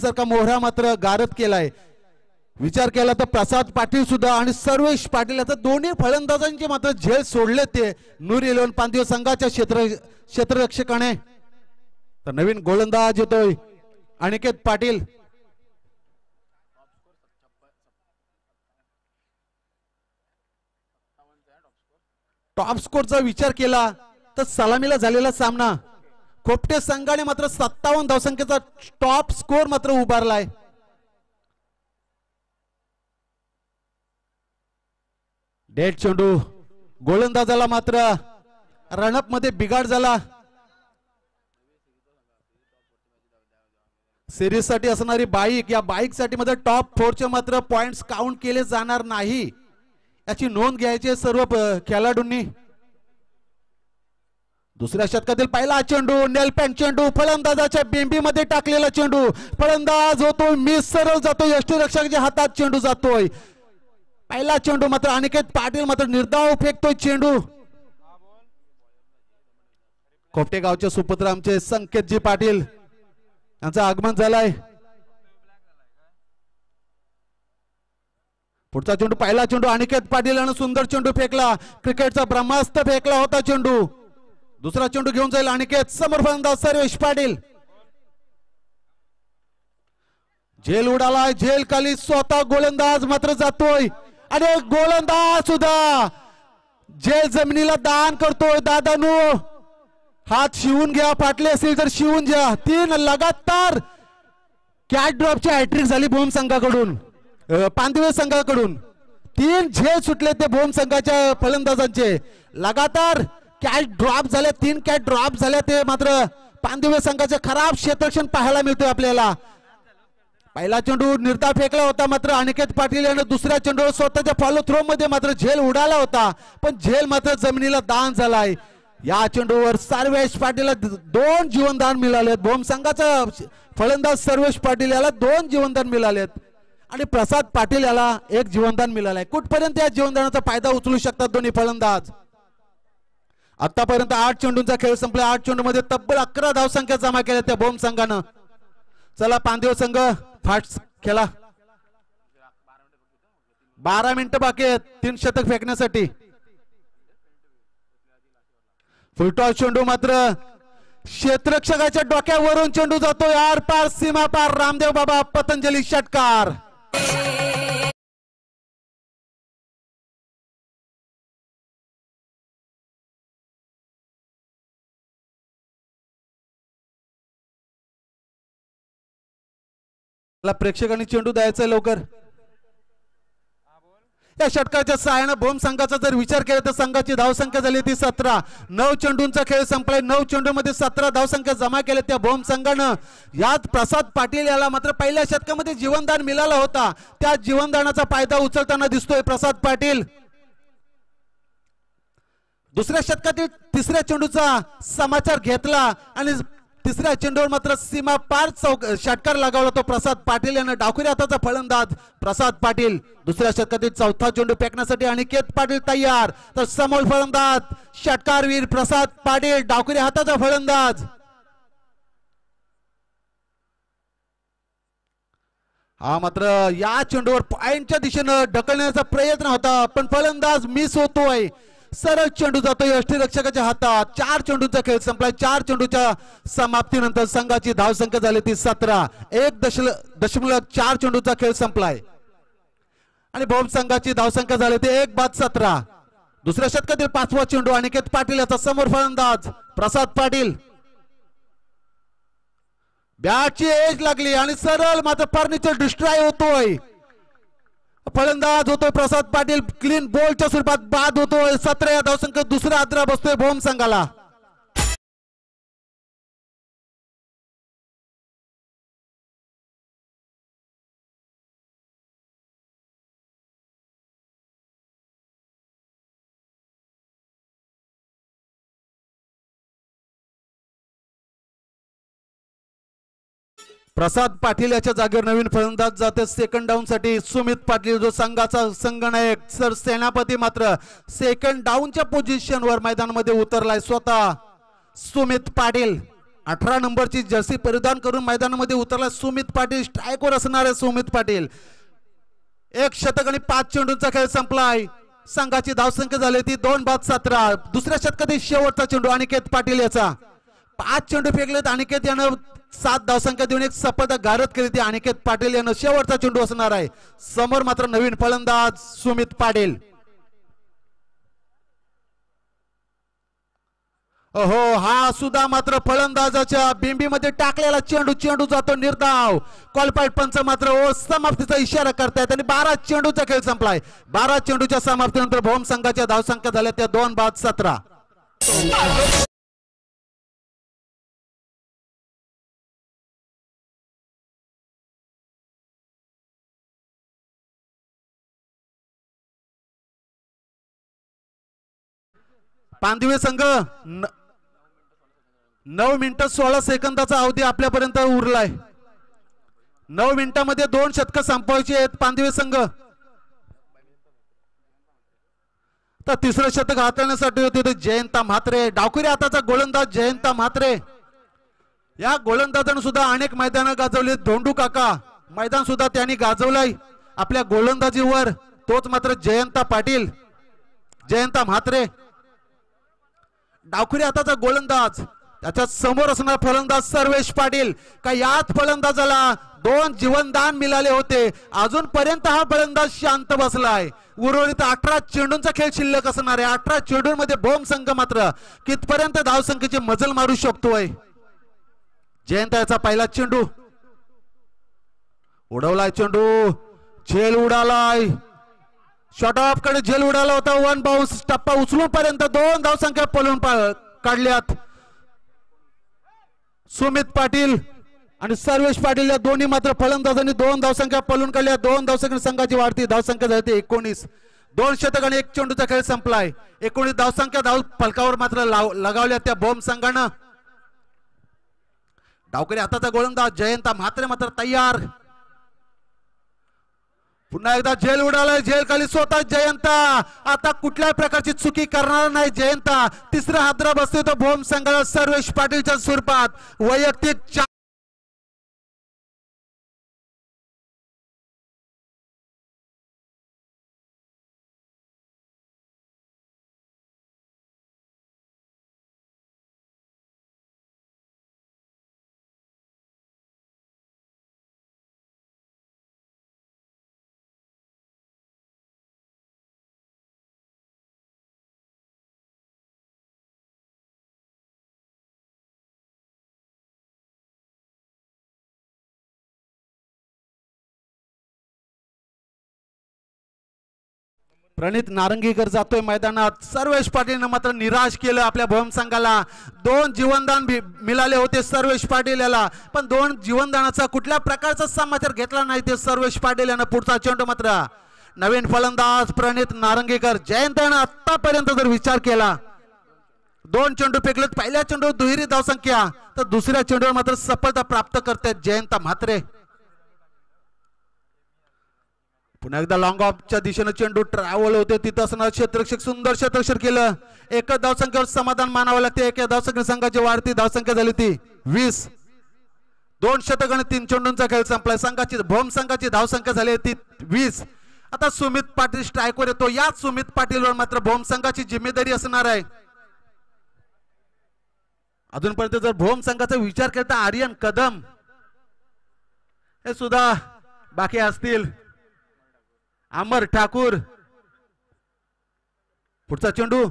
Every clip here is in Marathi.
सारखा मोहरा मात्र गारद केलाय. विचार केला तर प्रसाद पाटील सुद्धा आणि सर्वेश पाटील आता दोन्ही फलंदाजांचे मात्र झेल सोडले ते नूर 11 पांदिव संघाच्या क्षेत्ररक्षकाने. तर नवीन गोलंदाज येतोय अनिकेत पाटील. टॉप स्कोरचा विचार केला तर सलामीला झालेला सामना खोपटे संघाने मात्र 57 धावसंख्येचा टॉप स्कोर मात्र उभारलाय. डेड चेंडू गोलंदाजाला मात्र रनअप मध्ये बिघाड झाला. सिरीज साठी असणारी बाईक या बाईक साठी मात्र टॉप 4 चे मात्र पॉइंट्स काउंट केले जाणार नाही याची नोंद घ्यायची सर्व खेळाडूंनी. दुसऱ्या षटकातील पहिला चेंडू नेलपॅन चेंडू फलंदाजाच्या बेंबीमध्ये टाकलेला चेंडू फलंदाज होतो मिस सरळ जातो यष्टीरक्षकाच्या हातात चेंडू जातोय. पहिला चेंडू मात्र अनिकेत पाटील मात्र निर्धाव फेकतोय चेंडू. खोपटे गावचे सुपुत्र आमचे संकेतजी पाटील यांचं आगमन झालंय. पुढचा चेंडू पहिला चेंडू अनिकेत पाटील यानं सुंदर चेंडू फेकला. क्रिकेटचा ब्रह्मास्त्र फेकला होता चेंडू. दुसरा चेंडू घेऊन जाईल अनिकेत. समोर फलंदाज सर्वेश पाटील. झेल उडाला झेल खाली स्वतः गोलंदाज मात्र जातोय आणि गोलंदाज सुद्धा झेल जमिनीला दान करतोय. दादानू हात शिवून घ्या पाटले असेल तर शिवून घ्या. 3 लगातार कॅच ड्रॉपची हॅट्रिक झाली भोम संघाकडून पांदिवे संघाकडून. 3 झेल सुटले ते भोम संघाच्या फलंदाजांचे. लगातार कॅच ड्रॉप झाले 3 कॅच ड्रॉप झाले ते मात्र पांदिवे संघाचे खराब क्षेत्ररक्षण पाहायला मिळतोय आपल्याला. पहिला चेंडू निर्धाव फेकला होता मात्र अनिकेत पाटील याने दुसऱ्या चेंडूवर स्वतःच्या फॉलो थ्रो मध्ये मात्र झेल उडाला होता पण झेल मात्र जमिनीला दान झालाय. या चेंडूवर सर्वेश पाटीलला 2 जीवनदान मिळालेत. भोम संघाचा फलंदाज सर्वेश पाटील याला 2 जीवनदान मिळालेत आणि प्रसाद पाटील याला 1 जीवनदान मिळालंय. कुठपर्यंत या जीवनदानाचा फायदा उचलू शकतात दोन्ही फलंदाज. आतापर्यंत 8 चेंडूंचा खेळ संपला. 8 चेंडू मध्ये तब्बल 11 धावसंख्या जमा केल्या त्या भोम संघानं. चला पांदिव संघ फास्ट खेळा. 12 मिनिटं बाकी आहेत 3 शतक फेकण्यासाठी. फुलटॉस चेंडू मात्र क्षेत्ररक्षकाच्या डोक्यावरून चेंडू जातो आर पार सीमा पार. रामदेव बाबा पतंजली षटकार. प्रेक्षकांनी चेंडू द्यायचा लवकर. या षटकाच्या सहाय्याने भोम संघाचा जर विचार केला तर संघाची धावसंख्या झाली ती 17. 9 चेंडूंचा खेळ संपलाय. 9 चेंडूमध्ये 17 धावसंख्या जमा केल्या त्या भोम संघानं. यात प्रसाद पाटील याला मात्र पहिल्या षटकामध्ये जीवनदान मिळाला होता. त्या जीवनदानाचा फायदा उचलताना दिसतोय प्रसाद पाटील. दुसऱ्या षटकातील तिसऱ्या चेंडूचा समाचार घेतला आणि तिसऱ्या चेंडूवर मात्र सीमा पार षटकार लगावला तो प्रसाद पाटील यानं. डावखुरी हाताचा फलंदाज प्रसाद पाटील. दुसऱ्या षटकातील चौथा चेंडू फेकण्यासाठी अनिकेत पाटील तयार तर समोर फलंदाज षटकारवीर प्रसाद पाटील. डावखुरी हाताचा फलंदाज. हा मात्र या चेंडूवर पॉइंटच्या दिशेनं ढकलण्याचा प्रयत्न होता पण फलंदाज मिस होतोय. सरळ चेंडू जातोय यष्टीरक्षकाच्या हातात. 4 चेंडूंचा खेळ संपलाय. 4 चेंडूच्या समाप्तीनंतर संघाची धावसंख्या झाली ती 17. 1.4 चेंडूचा खेळ संपलाय आणि भोम संघाची धावसंख्या झाली ती 1/17. दुसऱ्या षटकातील 5वा चेंडू अनिकेत पाटील याचा. समोर फलंदाज प्रसाद पाटील. बॅटची एज लागली आणि सरळ मात्र फर्निचर डिस्ट्रॉय होतोय. फलंदाज होतोय प्रसाद पाटील. क्लीन बॉलच्या स्वरूपात बाद होतोय. 17 या धावसंख्येत दुसरा आद्रा बसतोय भोम संघाला. प्रसाद पाटील याच्या जागेवर नवीन फलंदाज जाते सेकंड डाऊन साठी सुमित पाटील जो संघाचा संघनायक. सर सेनापती मात्र सेकंड डाऊनच्या पोझिशनवर मैदानामध्ये उतरलाय स्वतः सुमित पाटील. 18 नंबरची जर्सी परिधान करून मैदानामध्ये उतरला सुमित पाटील. स्ट्राईकवर असणार आहे सुमित पाटील. 1 षटक आणि 5 चेंडूंचा खेळ संपलाय. संघाची धावसंख्या झाली ती 2-17. दुसऱ्या षटकातील शेवटचा चेंडू अनिकेत पाटील याचा. 5 चेंडू फेकलेत. अनिकेत यानं 7 धावसंख्या देऊन एक सफलता गारद केली ती अनिकेत पाटील यानं. शेवटचा चेंडू असणार आहे. समोर मात्र नवीन फलंदाज सुमित पाटील. हो हा सुद्धा मात्र फलंदाजाच्या बिंबीमध्ये टाकलेला चेंडू जातो निर्धाव. क्वालिफाईड पंच मात्र समाप्तीचा इशारा करतायत आणि 12 चेंडूचा खेळ संपलाय. 12 चेंडूच्या समाप्तीनंतर भोम संघाच्या धावसंख्या झाल्या त्या 2-17. पांदिवे संघ 9 मिनिटं 16 सेकंदाचा अवधी आपल्यापर्यंत उरलाय. 9 मिनिटांमध्ये 2 षटकं संपवायची आहेत पांदिवे संघ. तर तिसरं षटक हाताळण्यासाठी होते जयंता म्हात्रे. डावखुरी हाताचा गोलंदाज जयंता म्हात्रे. या गोलंदाजानं सुद्धा अनेक मैदान गाजवले. धोंडू काका मैदान सुद्धा त्यांनी गाजवलंय आपल्या गोलंदाजीवर. तोच मात्र जयंता पाटील जयंता म्हात्रे. डावखुरी हाताचा गोलंदाज. त्याच्या समोर असणारा फलंदाज सर्वेश पाटील. का याच फलंदाजाला 2 जीवनदान मिळाले होते. अजूनपर्यंत हा फलंदाज शांत बसलाय. उर्वरित 18 चेंडूंचा खेळ शिल्लक असणार आहे. 18 चेंडूंमध्ये भोम संघ मात्र कितपर्यंत धावसंख्येची मजल मारू शकतोय. जयंत याचा पहिला चेंडू उडवलाय. चेंडू झेल उडालाय. शॉर्ट ऑफ कडे झेल उडाला होता. 1 बाउन्स टप्पा उचलून पर्यंत 2 धावसंख्या पळून काढल्यात. सुमित पाटील आणि सर्वेश पाटील या दोन्ही मात्र फलंदाजांनी 2 धावसंख्या पळून काढल्या. 2 धावसंख्या संघाची वाढती धावसंख्या झाली 19. 2 षटक आणि 1 चेंडूचा खेळ संपलाय. 19 धावसंख्या धाव फलकावर मात्र लगावल्या त्या भोम संघानं. डावकरी हाताचा गोलंदाज जयंता म्हात्रे मात्र तयार. पुन्हा एकदा झेल उडालाय. झेल खाली स्वतः जयंता. आता कुठल्याही प्रकारची चुकी करणार नाही जयंता. तिसरा हादरा बसतोय तो भोम संघाला सर्वेश पाटीलच्या स्वरूपात. वैयक्तिक प्रणित नारंगीकर जातोय मैदानात. सर्वेश पाटीलने मात्र निराश केलं आपल्या भोम संघाला. 2 जीवनदान मिळाले होते सर्वेश पाटील याला. पण 2 जीवनदानाचा कुठल्या प्रकारचा समाचार घेतला नाही ते सर्वेश पाटील यानं. पुढचा चेंडू मात्र नवीन फलंदाज प्रणित नारंगीकर. जयंत यानं आतापर्यंत जर विचार केला 2 चेंडू फेकलेत. पहिल्या चेंडू दुहेरी धावसंख्या तर दुसऱ्या चेंडूवर मात्र सफलता प्राप्त करतात जयंत म्हात्रे. पुन्हा एकदा लॉंग ऑफच्या दिशेने चेंडू ट्रॅव्हल होते. तिथं असणार क्षेत्ररक्षक सुंदर क्षेत्ररक्षण केलं. एकच धावसंख्येवर समाधान मानावं लागते. एका धावसंख्ये संघाची वाढती धावसंख्या झाली ती 20. 2 षटक आणि 3 चेंडूंचा खेळ संपलाय. संघाची भोम संघाची धावसंख्या झाली ती 20. आता सुमित पाटील स्ट्राईकवर येतो. याच सुमित पाटीलवर मात्र भोम संघाची जिम्मेदारी असणार आहे. अजूनपर्यंत जर भोम संघाचा विचार करता आर्यन कदम हे सुद्धा बाकी असतील. अमर ठाकूर. पुढचा चेंडू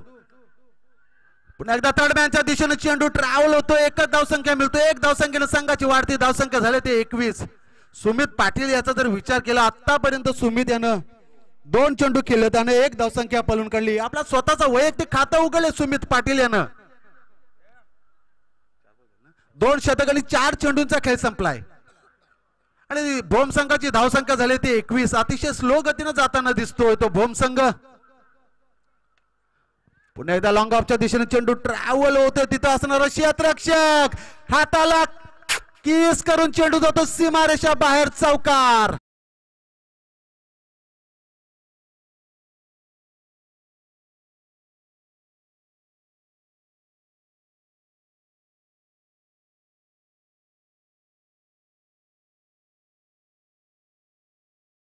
पुन्हा एकदा थर्ड मॅनच्या दिशेने चेंडू ट्रॅव्हल होतो. एकच धावसंख्या मिळतो. 1 धावसंख्येने संघाची वाढती धावसंख्या झाली ते 21. सुमित पाटील याचा जर विचार केला आतापर्यंत सुमित यानं 2 चेंडू केले. त्याने 1 धावसंख्या पळून काढली. आपला स्वतःचा वैयक्तिक खातं उघडले सुमित पाटील यानं. 2 षटक आणि 4 चेंडूंचा खेळ संपलाय आणि भोम संघाची धावसंख्या झाली ती 21. अतिशय स्लो गतीने जाताना दिसतोय तो भोम संघ. पुन्हा एकदा लॉंग ऑफच्या दिशेने चेंडू ट्रॅव्हल होते. तिथं असणारा क्षेत्ररक्षक हाताला किस करून चेंडू जातो सीमारेषा बाहेर चौकार.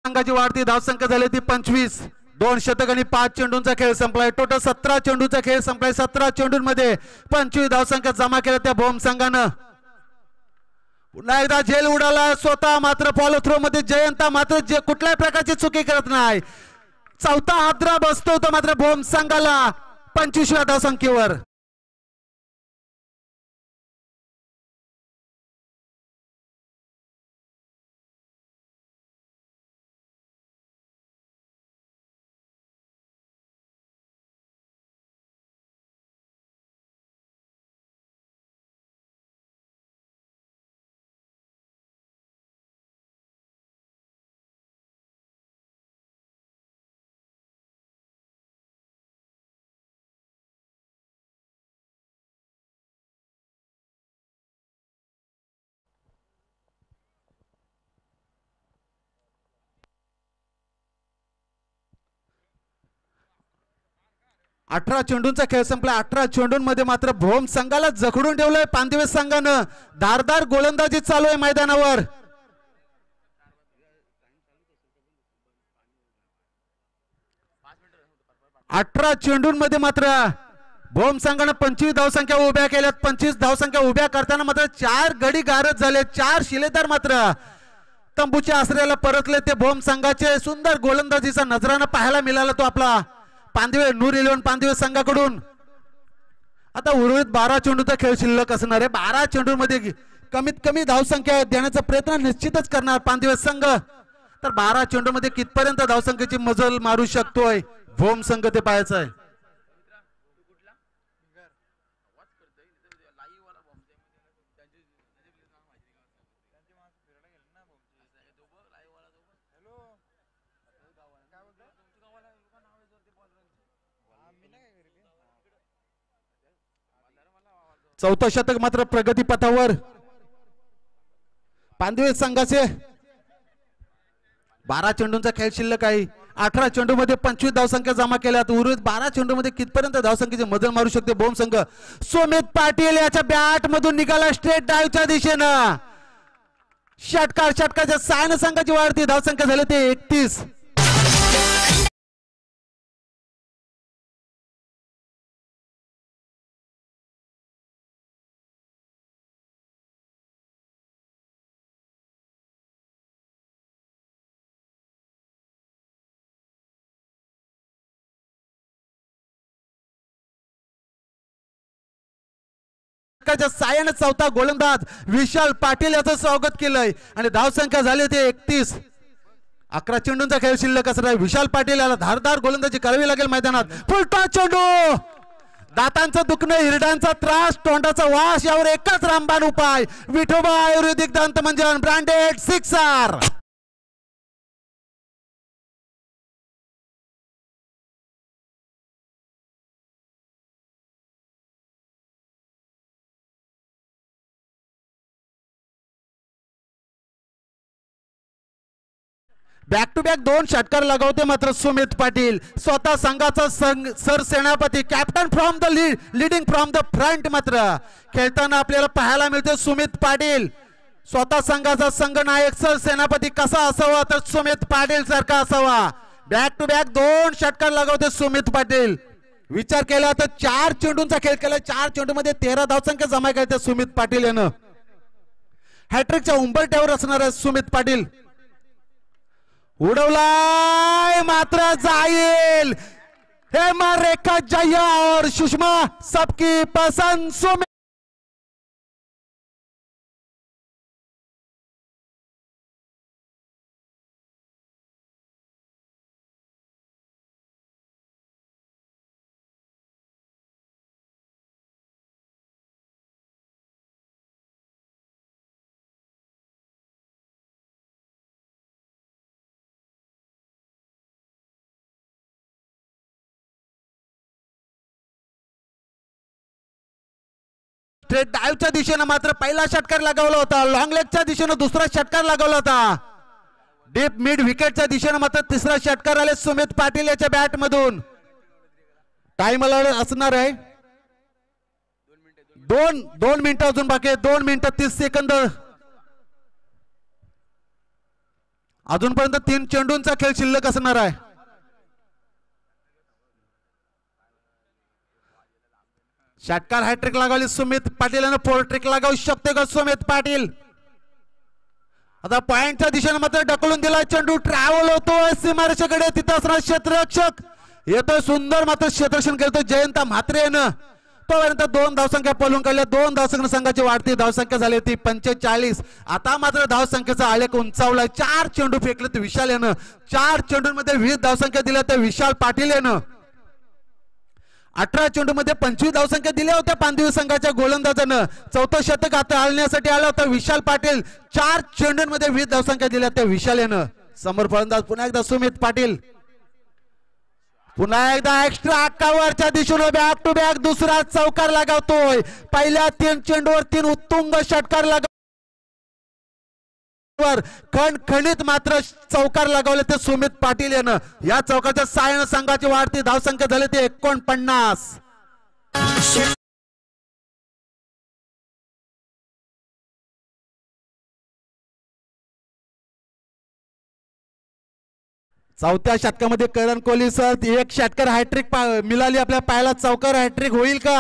संघाची वाढती धावसंख्या झाली ती 25. 2 शतक आणि 5 चेंडूंचा खेळ संपलाय. टोटल 17 चेंडूंचा खेळ संपलाय. 17 चेंडूंमध्ये 25 धावसंख्या जमा केल्या त्या भोम संघानं. पुन्हा एकदा झेल उडाला स्वतः, मात्र फॉलो थ्रो मध्ये जयंता मात्र कुठल्याही प्रकारची चुकी करत नाही. चौथा हादरा बसतो तो मात्र भोम संघाला 25व्या धावसंख्येवर. अठरा चेंडूंचा खेळ संपला. 18 चेंडूंमध्ये मात्र भोम संघाला जखडून ठेवलंय पांदिवे संघानं. धारदार गोलंदाजी चालू आहे मैदानावर. अठरा चेंडूंमध्ये मात्र भोम संघानं 25 धावसंख्या उभ्या केल्यात. 25 धावसंख्या उभ्या करताना मात्र 4 गडी गारद झाले. 4 शिलेदार मात्र तंबूच्या आश्रयाला परतले. ते भोम संघाचे सुंदर गोलंदाजीचा नजरानं पाहायला मिळाला तो आपला पांदिवे नूर 11 पांदिवे संघाकडून. आता उर्वरित 12 चेंडूचा खेळ शिल्लक असणार आहे. 12 चेंडूमध्ये कमीत कमी धावसंख्या देण्याचा प्रयत्न निश्चितच करणार पांदिवे संघ. तर 12 चेंडूमध्ये कितपर्यंत धावसंख्येची मजल मारू शकतोय भोम संघ ते पाहायचं आहे. चौथं शतक मात्र प्रगती पथावर पांदिवे संघाचे. 12 चेंडूंचा खेळ शिल्लक आहे. 18 चेंडूमध्ये 25 धावसंख्या जमा केल्यात. उर्वरित 12 चेंडूमध्ये कितपर्यंत धावसंख्येची मजल मारू शकते भोम संघ. सुमित पाटील याच्या बॅट मधून निघाला स्ट्रेट डायव्हच्या दिशेनं. षटकाच्या सायन संघाची वाढती धावसंख्या झाली ते 31. सायन चौथा गोलंदाज विशाल पाटील याचं स्वागत केलंय आणि धावसंख्या झाली ते 31. 11 चेंडूंचा खेळ शिल्लक असणार. विशाल पाटील याला धारदार गोलंदाजी करावी लागेल मैदानात. फुलटा चेंडू, दातांचं दुखणं, हिरड्यांचा त्रास, तोंडाचा वास यावर एकच रामबाण उपाय. Vithoba Ayurvedic Dant Manjan branded sixer. Back to back 2 षटकार लगावते मात्र सुमित पाटील. स्वतः संघाचा सरसेनापती, captain from the leading from the front मात्र खेळताना आपल्याला पाहायला मिळते सुमित पाटील. स्वतः संघाचा संघनायक सरसेनापती कसा असावा तर सुमित पाटील सारखा असावा. बॅक टू बॅक 2 षटकार लगावते सुमित पाटील. विचार केला तर 4 चेंडूंचा खेळ केला. 4 चेंडूमध्ये 13 धावसंख्या जमा केल्या सुमित पाटील यानं. हॅट्रिकच्या उंबरठ्यावर असणार आहे सुमित पाटील. उडवलाय मात्र जाईल. हेमा रेखा जया और सुषमा सबकी पसंद सुमित. स्ट्रेट डायव्हच्या दिशेनं मात्र पहिला षटकार लगावला होता. लॉंग लेगच्या दिशेनं दुसरा षटकार लगावला होता. डीप मिड विकेटच्या दिशेनं मात्र तिसरा षटकार आले सुमित पाटील याच्या बॅट मधून. टाइम असणार आहे 2 मिनिटं अजून बाकी आहे. 2 मिनिटं 30 सेकंद. अजूनपर्यंत 3 चेंडूंचा खेळ शिल्लक असणार आहे. षटकार हॅट्रिक लगावली सुमित पाटील आणि 4 ट्रिक लगावू शकते का सुमित पाटील. आता पॉइंटच्या दिशेने मात्र ढकलून दिला चेंडू. ट्रॅव्हल होतोय सीमारेषेकडे. तिथं असणार क्षेत्ररक्षक येतोय. सुंदर मात्र क्षेत्ररक्षण करतोय जयंत म्हात्रे यानं. तोपर्यंत 2 धावसंख्या पळून काढल्या. 2 धावसंख्या संघाची वाढती धावसंख्या झाली होती 45. आता मात्र धावसंख्येचा आलेख उंचावलाय. 4 चेंडू फेकले विशाल यानं. 4 चेंडूंमध्ये 20 धावसंख्या दिल्या त्या विशाल पाटील यानं. 18 चेंडू मध्ये 25 धावसंख्या दिल्या होत्या पांदिवली संघाच्या गोलंदाजानं. 4थं शतक आता आणण्यासाठी आला होता विशाल पाटील. 4 चेंडूंमध्ये 20 धावसंख्या दिल्या त्या विशाल यानं. समोर फलंदाज पुन्हा एकदा सुमित पाटील. पुन्हा एकदा एक्स्ट्रा अक्कावरच्या दिशेने बॅक टू बॅक दुसरा चौकार लगावतोय. पहिल्या 3 चेंडूवर 3 उत्तुंग षटकार खणखणीत मात्र चौकार लगावले ते सुमित पाटील यानं. या चौकाच्या साहाय्याने संघाची वाढती धावसंख्या झाली ते 49. चौथ्या षटकामध्ये करण कोहली सर 1 षटकार हॅट्रिक मिळाली आपल्या पायाला. चौकार हॅट्रिक होईल का.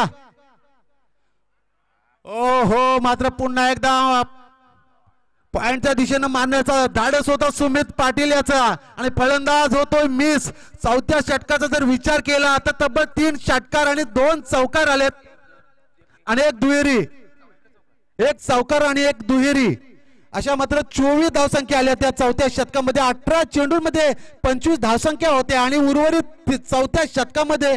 हो मात्र पुन्हा एकदा पॉइंटच्या दिशेने मारण्याचा धाडस होता सुमित पाटील याचा आणि फलंदाज होतोय मिस. चौथ्या षटकाचा जर विचार केला तर तब्बल 3 षटकार आणि 2 चौकार आलेत आणि 1 दुहेरी. 1 चौकार आणि 1 दुहेरी अशा मात्र 24 धावसंख्या आल्या त्या चौथ्या षटकामध्ये. 18 चेंडूंमध्ये 25 धावसंख्या होत्या आणि उर्वरित चौथ्या षटकामध्ये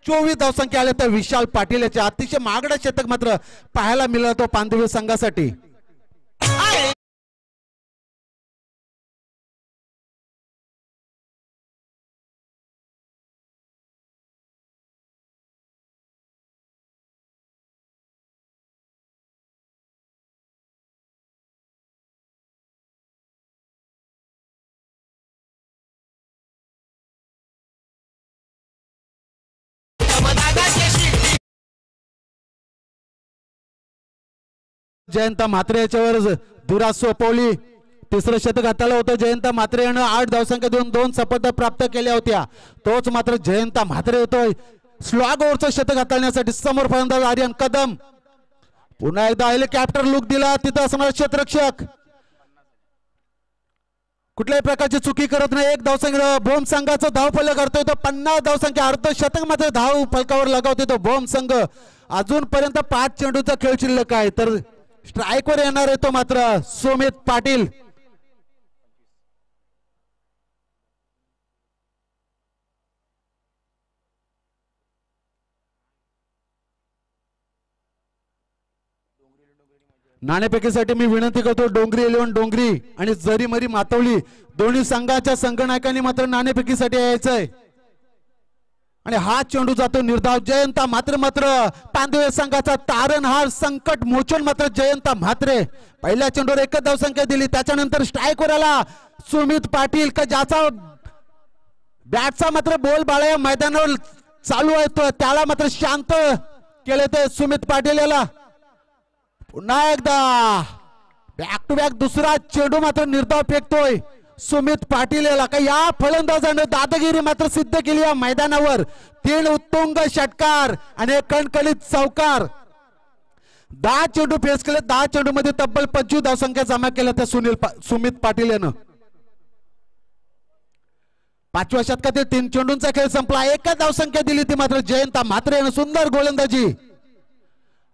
24 धावसंख्या आल्या त्या विशाल पाटील याच्या. अतिशय महागडा शतक मात्र पाहायला मिळाला तो पांदिवली संघासाठी. जयंत म्हात्रे याच्यावर धुरा सोपवली. 3रं शतक हाताला होतं जयंत म्हात्रे यानं. 8 धावसंख्या देऊन 2 सफलता प्राप्त केल्या होत्या. तोच मात्र जयंत म्हात्रे होतोय स्लॉग ओव्हरचं शतक हाताळण्यासाठी. समोर फलंदाज आर्यन कदम. पुन्हा एकदा हेलिकॉप्टर लुक दिला. तिथं असणार क्षेत्ररक्षक कुठल्याही प्रकारची चुकी करत नाही. 1 धावसंख्या भोम संघाचं धावफलक करतोय तो 50 धावसंख्या. अर्धशतक मात्र धाव फलकावर लगावतोय तो भोम संघ. अजूनपर्यंत 5 चेंडूचा खेळ शिल्लक आहे तर स्ट्राईकवर येणार आहे तो मात्र सुमित पाटील. नाणेफेकीसाठी मी विनंती करतो डोंगरी 11 डोंगरी आणि जरी मरी मातवली दोन्ही संघाच्या संघनायकांनी मात्र नाणेफेकीसाठी यायचंय. आणि हा चेंडू जातो निर्धाव. जयंत म्हात्रे मात्र पांदिवली संघाचा तारणहार संकट मोचन मात्र जयंत म्हात्रे. पहिल्या चेंडूवर 1 धावसंख्या दिली. त्याच्यानंतर स्ट्राईकवर आला सुमित पाटील का ज्याचा बॅटचा मात्र बोल बाळा मैदानावर चालू आहे त्याला मात्र शांत केले ते सुमित पाटील याला. पुन्हा एकदा बॅक टू बॅक दुसरा चेंडू मात्र निर्धाव फेकतोय सुमित पाटील याला. का या फलंदाजाने दादागिरी मात्र सिद्ध केली या मैदानावर. 3 उत्तुंग षटकार आणि 1 कणकणीत चौकार. 10 चेंडू फेस केले. 10 चेंडू मध्ये तब्बल 25 धावसंख्या जमा केल्या त्या सुमित पाटील यानं. 5व्या षटकातील 3 चेंडूंचा खेळ संपला. 1 धावसंख्या दिली ती मात्र जयंत म्हात्रे यानं. सुंदर गोलंदाजी.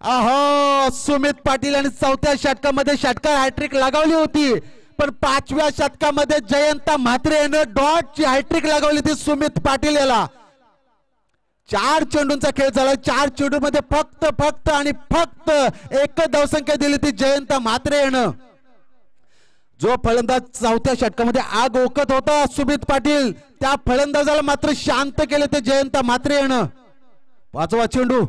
अहो सुमित पाटील आणि 4थ्या षटकामध्ये षटकार हॅट्रिक लगावली होती पण 5व्या षटकामध्ये जयंत म्हात्रे यानं डॉटची हॅट्रिक लगावली ती सुमित पाटील याला. 4 चेंडूंचा खेळ झाला. 4 चेंडू मध्ये फक्त आणि फक्त 1 धावसंख्या दिली ती जयंत म्हात्रे यानं. जो फलंदाज 4थ्या षटकामध्ये आग ओकत होता सुमित पाटील त्या फलंदाजाला मात्र शांत केले ते जयंत म्हात्रे यानं. 5वा चेंडू.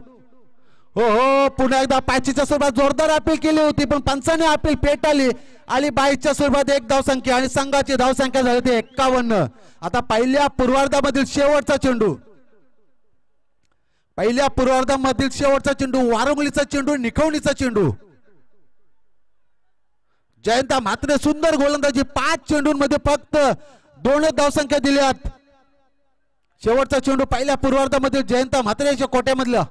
हो पुन्हा एकदा पॅचीच्या स्वरूपात जोरदार अपील केली होती पण पंचाने अपील पेटाळली. आणि 22च्या स्वरूपात 1 धावसंख्या आणि संघाची धावसंख्या झाली ती 51. आता पहिल्या पूर्वार्धामधील शेवटचा चेंडू. पहिल्या पूर्वार्धामधील शेवटचा चेंडू वारंगुलीचा चेंडू निखवणीचा चेंडू. जयंता म्हात्रे सुंदर गोलंदाजी, 5 चेंडूंमध्ये फक्त 2 धावसंख्या दिल्यात. शेवटचा चेंडू पहिल्या पूर्वार्धामध्ये जयंता म्हात्रेच्या कोट्यामधला.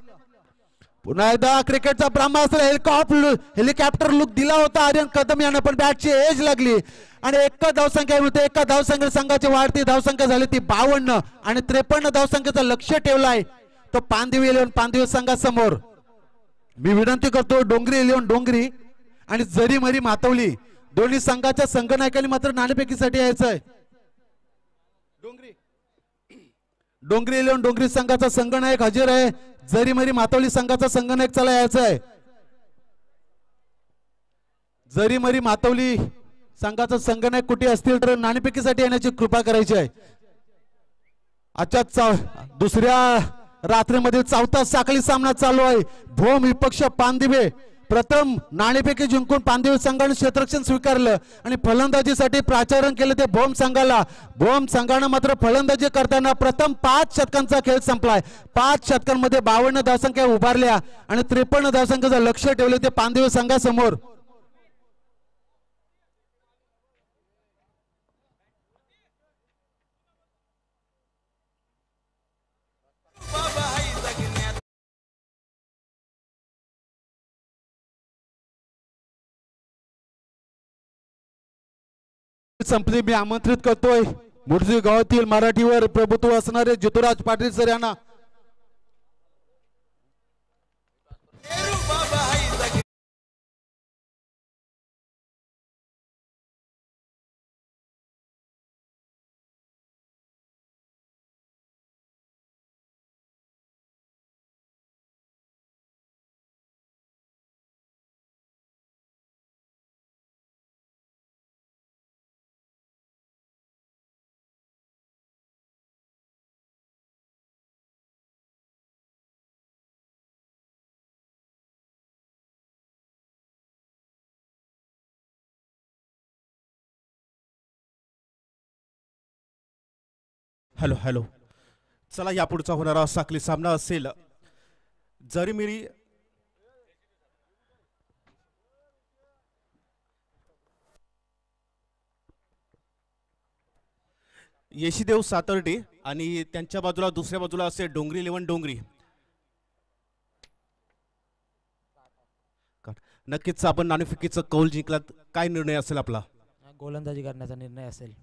पुन्हा एकदा क्रिकेटचा ब्रह्मास्त्र हेलिकॉप्टर लुक दिला होता आर्यन कदम यांना, पण बॅटची एज लागली आणि एका धावसंख्या होते. एका धावसंख्या संघाची वाढती धावसंख्या झाली ती 52 आणि 53 धावसंख्येचं लक्ष ठेवलाय तो पानदेवी इलेव्हन पानदेवी संघासमोर. मी विनंती करतो डोंगरी इलेव्हन डोंगरी आणि जरी मरी मातवली दोन्ही संघाच्या संघनायकांनी मात्र नाणेफेकीसाठी यायचंय. डोंगरी इलेव्हन डोंगरी संघाचा संघनायक हजर आहे. जरी मरी मातवली संघाचा संघनायक चला यायचा आहे. जरी मरी मातवली संघाचा संघनायक कुठे असतील तर नाणेफेकीसाठी येण्याची कृपा करायची आहे. आजच्या दुसऱ्या रात्रीमध्ये 4था साखळी सामना चालू आहे. भोम विपक्ष पानदिवे. प्रथम नाणेफेकी जिंकून पानदेवी संघाने क्षेत्ररक्षण स्वीकारलं आणि फलंदाजीसाठी प्राचारण केलं ते भोम संघाला. भोम संघानं मात्र फलंदाजी करताना प्रथम 5 षटकांचा खेळ संपलाय. 5 षटकांमध्ये 52 धावसंख्या उभारल्या आणि 53 धावसंख्येचं लक्ष ठेवले ते पानदेवी संघासमोर. संपली. मी आमंत्रित करतोय मुडजी गावातील मराठीवर प्रभुत्व असणारे जितुराज पाटील सर यांना. Hello hello. चला यापुढचा होणारा साखळी सामना असेल जरीमिरी येशीदेव सातर्डे आणि त्यांच्या बाजूला दुसऱ्या बाजूला असेल डोंगरी इलेव्हन डोंगरी. नक्कीच आपण नाणेफेकीचं कौल जिंकलात. काय निर्णय असेल आपला? गोलंदाजी करण्याचा निर्णय असेल.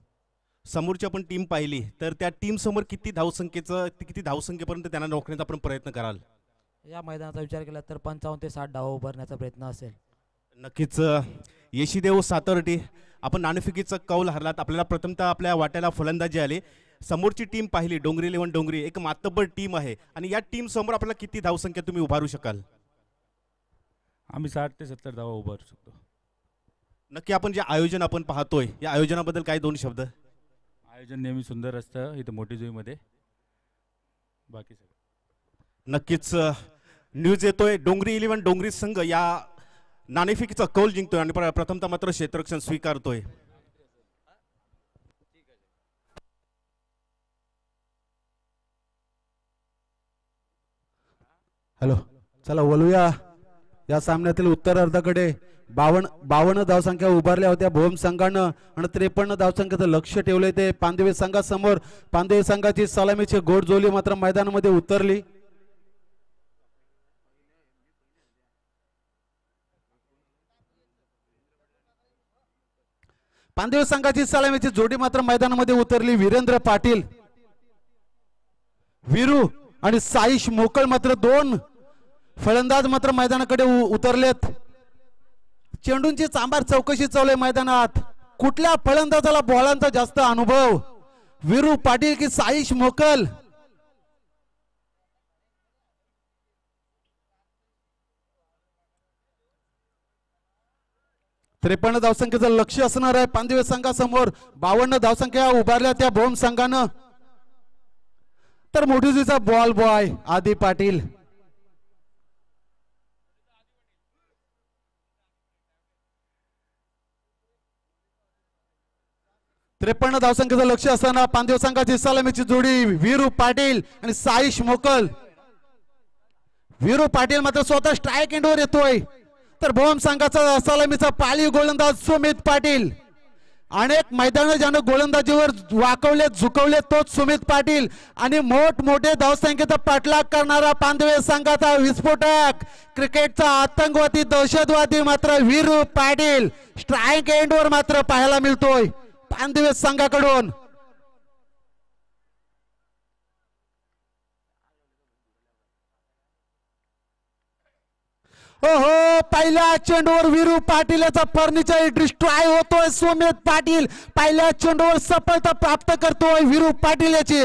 समोरची आपण टीम पाहिली तर त्या टीम समोर किती धावसंख्येपर्यंत त्यांना रोखण्याचा आपण प्रयत्न कराल? या मैदानाचा विचार केला तर 55 ते 60 धावा उभारण्याचा प्रयत्न असेल. नक्कीच. येशीदेव सातर्डे, आपण नाणेफेकीचा कौल हरलात. आपल्याला प्रथमतः आपल्या वाट्याला फलंदाजी आली. समोरची टीम पाहिली डोंगरी इलेव्हन डोंगरी, एक मातब्बर टीम आहे आणि या टीम समोर आपल्याला किती धावसंख्या तुम्ही उभारू शकाल? आम्ही 60 ते 70 धावा उभारू शकतो. नक्की. आपण जे आयोजन आपण पाहतोय या आयोजनाबद्दल काय 2 शब्द? आयोजन नेहमी सुंदर असतं इथं मोठी जुईमध्ये. बाकी सगळं नक्कीच. न्यूज येतोय डोंगरी इलेव्हन डोंगरी संघ या नाणेफेकीचा कौल जिंकतोय आणि प्रथमतः मात्र क्षेत्ररक्षण स्वीकारतोय. हॅलो. चला वळूया या सामन्यातील उत्तरार्धाकडे. 52 धावसंख्या उभारल्या होत्या भोम संघानं आणि 53 धावसंख्येचं लक्ष ठेवले ते पानदेवी संघासमोर. पानदेवी संघाची सलामीची घोडझोली मात्र मैदानामध्ये उतरली. पानदेवी संघाची सलामीची जोडी मात्र मैदानामध्ये उतरली. वीरेंद्र पाटील वीरू आणि साईश मोकळ मात्र 2 फलंदाज मात्र मैदानाकडे उतरलेत. चेंडूंची चांभार चौकशी चालू आहे मैदानात. कुठल्या फलंदाजाला बॉलांचा जास्त अनुभव, वीरू पाटील की साईश मोकल? त्रेपन्न धावसंख्येचं लक्ष असणार आहे पानदेवी संघासमोर. 52 धावसंख्या उभारल्या त्या भोम संघानं. तर मोठीजीचा बॉल बॉय आदी पाटील. 53 धावसंख्येचं लक्ष असताना पानदेव संघाची सलामीची जोडी वीरू पाटील आणि साईश मोकल. वीरू पाटील मात्र स्वतः स्ट्राईक एंडवर येतोय. तर भोम संघाचा सलामीचा पाळीव गोलंदाज सुमित पाटील. अनेक मैदान ज्यानं गोलंदाजीवर वाकवले झुकवले तोच सुमित पाटील आणि मोठमोठे धावसंख्येचा पाठलाग करणारा पांदवे संघाचा विस्फोटक क्रिकेटचा आतंकवादी दहशतवादी मात्र वीरू पाटील स्ट्राईक एंडवर मात्र पाहायला मिळतोय पांदवे संघाकडून. ओहो, पहिल्या चेंडूवर वीरू पाटील याचा फर्निचर डिस्ट्रॉय होतोय. सुमित पाटील पहिल्या चेंडूवर सफलता प्राप्त करतोय वीरू पाटील याची.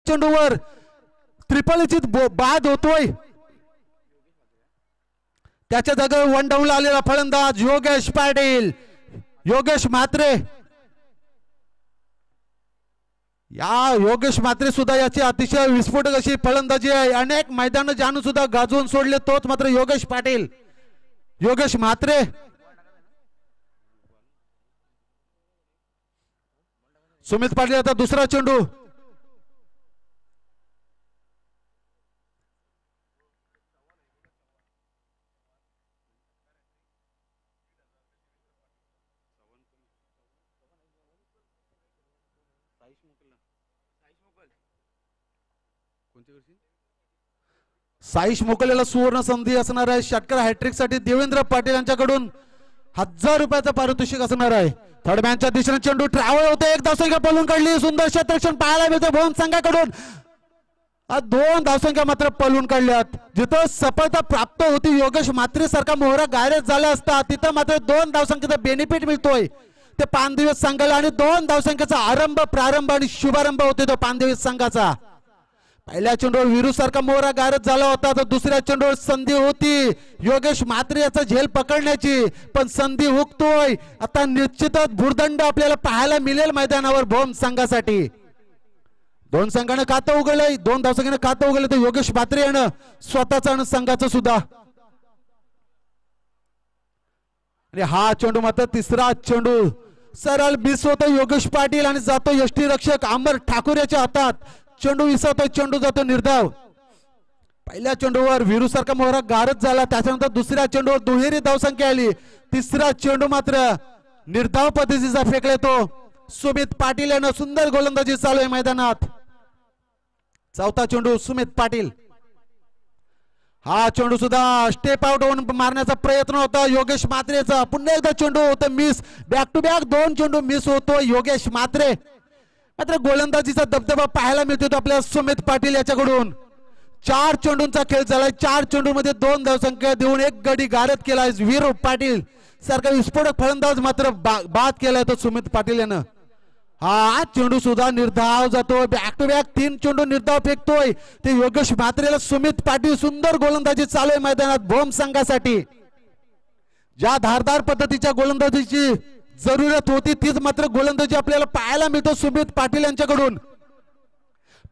चेंडूवर त्रिपलिचित बाद होतोय. त्याच्या जागेवर वन डाऊनला आलेला फलंदाज योगेश पाटील योगेश म्हात्रे. या योगेश म्हात्रे सुद्धा याची अतिशय विस्फोटक अशी फलंदाजी आहे. अनेक मैदान जाणून सुद्धा गाजवून सोडले तोच मात्र योगेश पाटील योगेश म्हात्रे. सुमित पाटील आता दुसरा चेंडू. साईश मोकलेला सुवर्ण संधी असणार आहे. षटकार हॅट्रिक साठी देवेंद्र पाटील यांच्याकडून 1000 रुपयाचं पारितोषिक असणार आहे. थर्ड मॅनच्या दिशेने चेंडू ट्रॅव्हल होते. एक धावसंख्या पळून काढली. सुंदर क्षेत्ररक्षण पाहायला मिळते भोम संघाकडून. 2 धावसंख्या मात्र पळून काढल्यात. जिथं सफलता प्राप्त होती योगेश म्हात्रे सारखा मोहरा गायब झाला असता तिथं मात्र 2 धावसंख्येचा बेनिफिट मिळतोय ते पानदिवस संघाला आणि 2 धावसंख्येचा आरंभ प्रारंभ आणि शुभारंभ होते तो पानदिवस संघाचा. पहिल्या चेंडूवर वीरू सारखा मोहरा गायब झाला होता तर दुसऱ्या चेंडूवर संधी होती योगेश म्हात्रे याचा झेल पकडण्याची पण संधी हुकतोय. आता निश्चितच भुर्दंड आपल्याला पाहायला मिळेल मैदानावर भोम संघासाठी. 2 संघाने खातं उघडलंय. 2 धावसंख्येने खातं उघडलं तर योगेश म्हात्रे यानं स्वतःचा आणि संघाचं सुद्धा. आणि हा चेंडू मात्र तिसरा चेंडू सरळ मिस होतो योगेश पाटील आणि जातो यष्टी रक्षक अमर ठाकूर याच्या हातात. चेंडू विसरतो. चेंडू जातो निर्धाव. पहिल्या चेंडूवर वीरू सारखा मोहरा गारद झाला. त्याच्यानंतर दुसऱ्या चेंडूवर दुहेरी धावसंख्या आली. तिसरा चेंडू मात्र निर्धाव पद्धतीचा फेकला तो सुमित पाटील यानं. सुंदर गोलंदाजी चालू आहे मैदानात. चौथा चेंडू सुमित पाटील. हा चेंडू सुद्धा स्टेप आउट होऊन मारण्याचा प्रयत्न होता योगेश म्हात्रेचा. पुन्हा एकदा चेंडू होतो मिस. बॅक टू बॅक 2 चेंडू मिस होतो योगेश म्हात्रे. मात्र गोलंदाजीचा दबदबा पाहायला मिळतो आपल्या सुमित पाटील याच्याकडून. 4 चेंडूंचा खेळ झालाय. 4 चेंडूमध्ये 2 धावसंख्या देऊन 1 गडी गारद केलाय वीरू पाटील सारखा विस्फोटक फलंदाज मात्र बाद केलाय तो सुमित पाटील यानं. हा चेंडू सुद्धा निर्धाव जातो. बॅक टू बॅक 3 चेंडू निर्धाव फेकतोय ते योगेश म्हात्रेला सुमित पाटील. सुंदर गोलंदाजी चालू आहे मैदानात भोम संघासाठी. ज्या धारदार पद्धतीच्या गोलंदाजीची जरूरत होती तीच मात्र गोलंदाजी आपल्याला पाहायला मिळतो सुमित पाटील यांच्याकडून.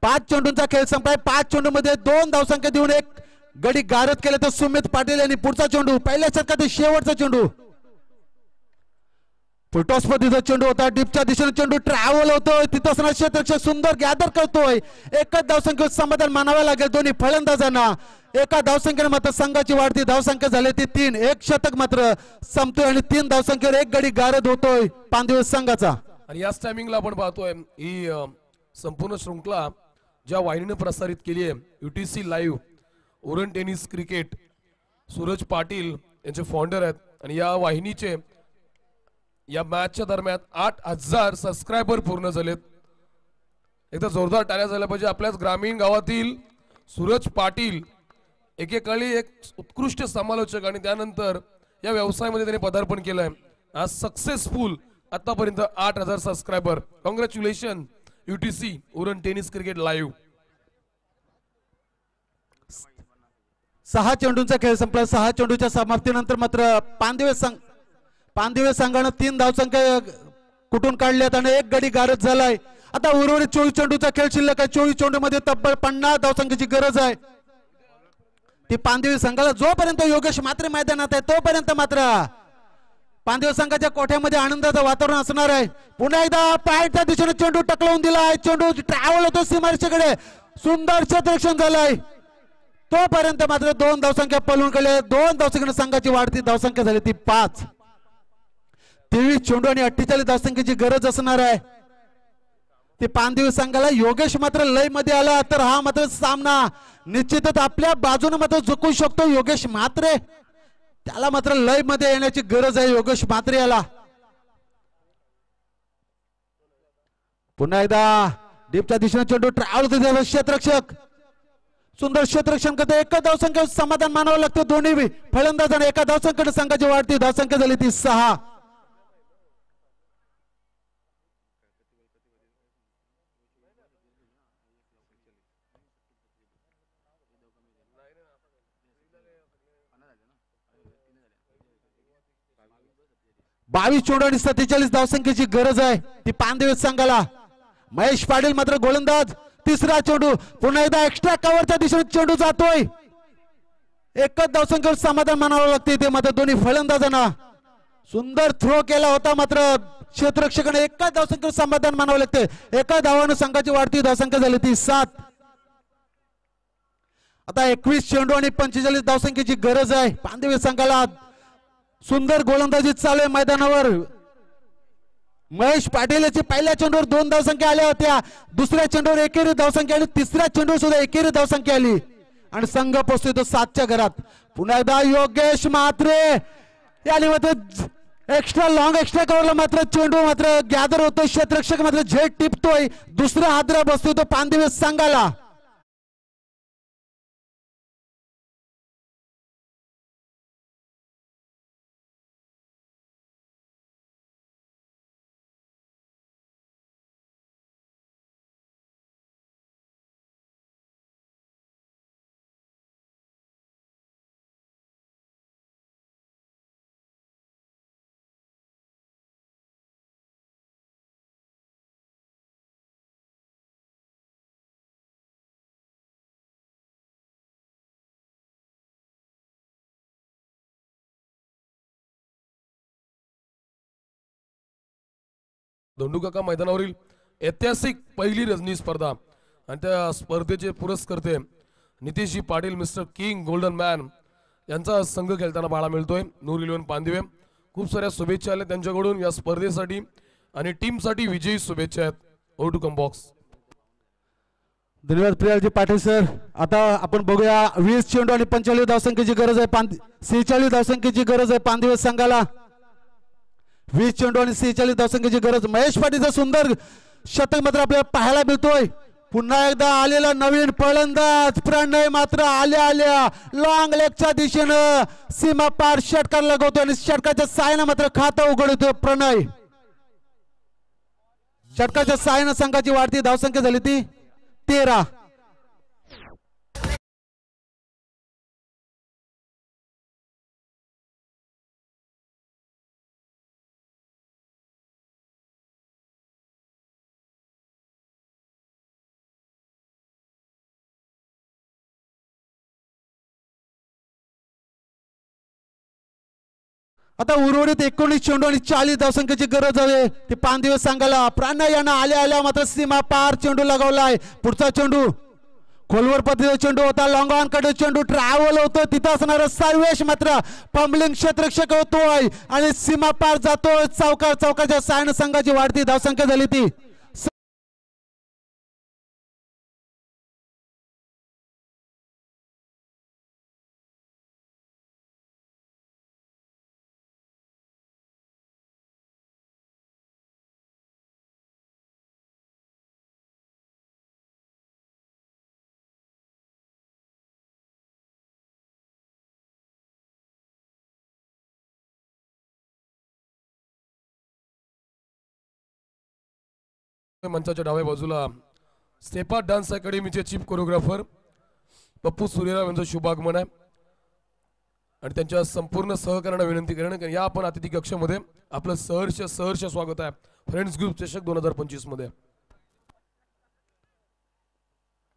5 चेंडूंचा खेळ संपलाय. 5 चेंडू मध्ये 2 धावसंख्या देऊन 1 गडी गारद केले तर सुमित पाटील यांनी. पुढचा चेंडू पहिल्या षटकातील शेवटचा चेंडू फुलटॉस पद्धतीचा चेंडू होता. डीपच्या दिशेने चेंडू ट्रॅव्हल होतोय. तिथं असणारा क्षेत्ररक्षक सुंदर गॅदर करतोय. एकच धावसंख्येवर समाधान मानावं लागेल दोन्ही फलंदाजांना. एका धावसंख्येने मात्र संघाची वाढती धावसंख्या झाली ती 3. 1 शतक मात्र संपतोय आणि 3 धावसंख्येवर 1 गडी गारद होतोय पानदिवस संघाचा. आणि याच टायमिंगला आपण पाहतोय ही संपूर्ण शृंखला ज्या वाहिनीने प्रसारित केली आहे UTC live Uran tennis cricket Suraj Patil यांचे फाउंडर आहेत. आणि या वाहिनीचे या मॅचच्या दरम्यान 8000 सबस्क्रायबर पूर्ण झालेत. एकदा जोरदार टाळ्या झाल्या पाहिजे आपल्याच ग्रामीण गावातील सूरज पाटील एकेकाळी एक उत्कृष्ट समालोचक आणि त्यानंतर या व्यवसायामध्ये त्यांनी पदार्पण केलंय. आज सक्सेसफुल आतापर्यंत 8000 subscriber. Congratulation UTC Uran tennis cricket live. 6 चेंडूंचा खेळ संपला. 6 चेंडूच्या समाप्तीनंतर मात्र पानदिवे संघानं 3 धावसंख्या कुठून काढल्यात आणि 1 गडी गारद झालाय. आता उर्वरित 24 चेंडूचा खेळ शिल्लक आहे. 24 चेंडू मध्ये तब्बल 50 धावसंख्येची गरज आहे. ती पानदिवे संघाला जोपर्यंत योगेश मात्रे मैदानात आहे तोपर्यंत मात्र पानदिवे संघाच्या कोठ्यामध्ये आनंदाचं वातावरण असणार आहे. पुन्हा एकदा पायच्या दिशेने चेंडू टकलावून दिलाय. चेंडू ट्रॅव्हल होतो सीमारेषेकडे. सुंदर क्षेत्ररक्षण झालंय. तोपर्यंत मात्र 2 धावसंख्या पळून गेले. 2 धावसंख्येने संघाची वाढती धावसंख्या झाली ती 5. 23 चेंडू आणि 48 धावसंख्येची गरज असणार आहे. ते पानदिवे संघाला योगेश मात्र लय मध्ये आला तर हा मात्र सामना निश्चितच आपल्या बाजूने मात्र झुकू शकतो. योगेश मात्रे त्याला मात्र लय मध्ये येण्याची गरज आहे. योगेश मात्रे याला पुन्हा एकदा डीपच्या दिशेने चेंडू ट्रॅव्हल होतो. क्षेत्ररक्षक सुंदर क्षेत्ररक्षण करतो. एकच धावसंख्या समाधान मानावं लागतं. दोन्ही फलंदाजांना एका धावसंख्येने संघाची वाढती धावसंख्या झाली ती 6. बावीस चेंडू आणि 47 धावसंख्येची गरज आहे ती पानदिवे संघाला. महेश पाटील मात्र गोलंदाज. 3रा चेंडू पुन्हा एकदा एक्स्ट्रा कव्हरच्या दिशेने चेंडू जातोय. एकच धावसंख्येवर समाधान मानावं लागते. ते मात्र दोन्ही फलंदाजांना सुंदर थ्रो केला होता मात्र क्षेत्ररक्षकाने एकाच धावसंख्येवर समाधान मानावं लागते. एका धावानं संघाची वाढती धावसंख्या झाली ती 7. आता 21 चेंडू आणि 45 धावसंख्येची गरज आहे पानदिवे संघाला. सुंदर गोलंदाजी चालू आहे मैदानावर. महेश पाटील याची पहिल्या चेंडूवर 2 धावसंख्या आल्या होत्या. दुसऱ्या चेंडूवर एकेरी धावसंख्या आणि 3ऱ्या चेंडूवर सुद्धा एकेरी धावसंख्या आली आणि संघ पोहोचतोय तो 7च्या घरात. पुन्हा एकदा योगेश मात्रे याने मात्र एक्स्ट्रा लॉंग एक्स्ट्रा कव्हरला मात्र चेंडू मात्र गॅदर होतोय. क्षेत्ररक्षक मात्र झेड टिपतोय. दुसरा हादरा बसतोय तो पानदिवे संघाला. धोंडूकाका मैदानावरील ऐतिहासिक पहिली रजनी स्पर्धा आणि त्या स्पर्धेचे पुरस्कर्ते नितीशजी Patil mister king golden man यांचा संघ खेळताना पाहायला मिळतोय. नूर 11 पानदिवे खूप साऱ्या शुभेच्छा आल्या त्यांच्याकडून या स्पर्धेसाठी आणि टीमसाठी विजयी शुभेच्छा आहेत. Over to come box. धन्यवाद प्रियाजी पाटील सर. आता आपण बघूया 20 चेंडू आणि 45 धावसंख्येची गरज आहे. 46 धावसंख्येची गरज आहे पानदिवे संघाला. 20 चेंडू आणि 46 धावसंख्येची गरज. महेश पाटीलचा सुंदर शतक मात्र आपल्याला पाहायला मिळतोय. पुन्हा एकदा आलेला नवीन फलंदाज प्रणय मात्र आल्या लॉंग लेगच्या दिशेनं सीमा पार षटकार लगवतो आणि षटकाच्या साहाय्याने मात्र खातं उघडतो प्रणय. षटकाच्या साहाय्याने संघाची वाढती धावसंख्या झाली ती 13. आता उर्वरित 19 चेंडू आणि 40 धावसंख्येची गरज आहे ती पानदिवे संघाला. प्रणय यांना आल्या मात्र सीमा पार चेंडू लगावलाय. पुढचा चेंडू खोलवर पद्धतीचा चेंडू होता. लॉंग ऑन कडे चेंडू ट्रॅव्हल होतो. तिथं असणारा सर्वेश मात्र पंबलिंग क्षेत्ररक्षक होतोय आणि सीमा पार जातोय. चौकाच्या सायन संघाची वाढती धावसंख्या झाली ती मंचाच्या डाव्या बाजूला स्टेपा डान्स अकॅडमीचे चीफ कोरिओग्राफर पप्पू सूर्यराव यांचं शुभागमन आहे. आणि त्यांच्या संपूर्ण सहकार्यांना विनंती करेन या आपण अतिथी कक्षामध्ये आपलं सहर्ष स्वागत आहे फ्रेंड्स ग्रुप चषक 2025 मध्ये.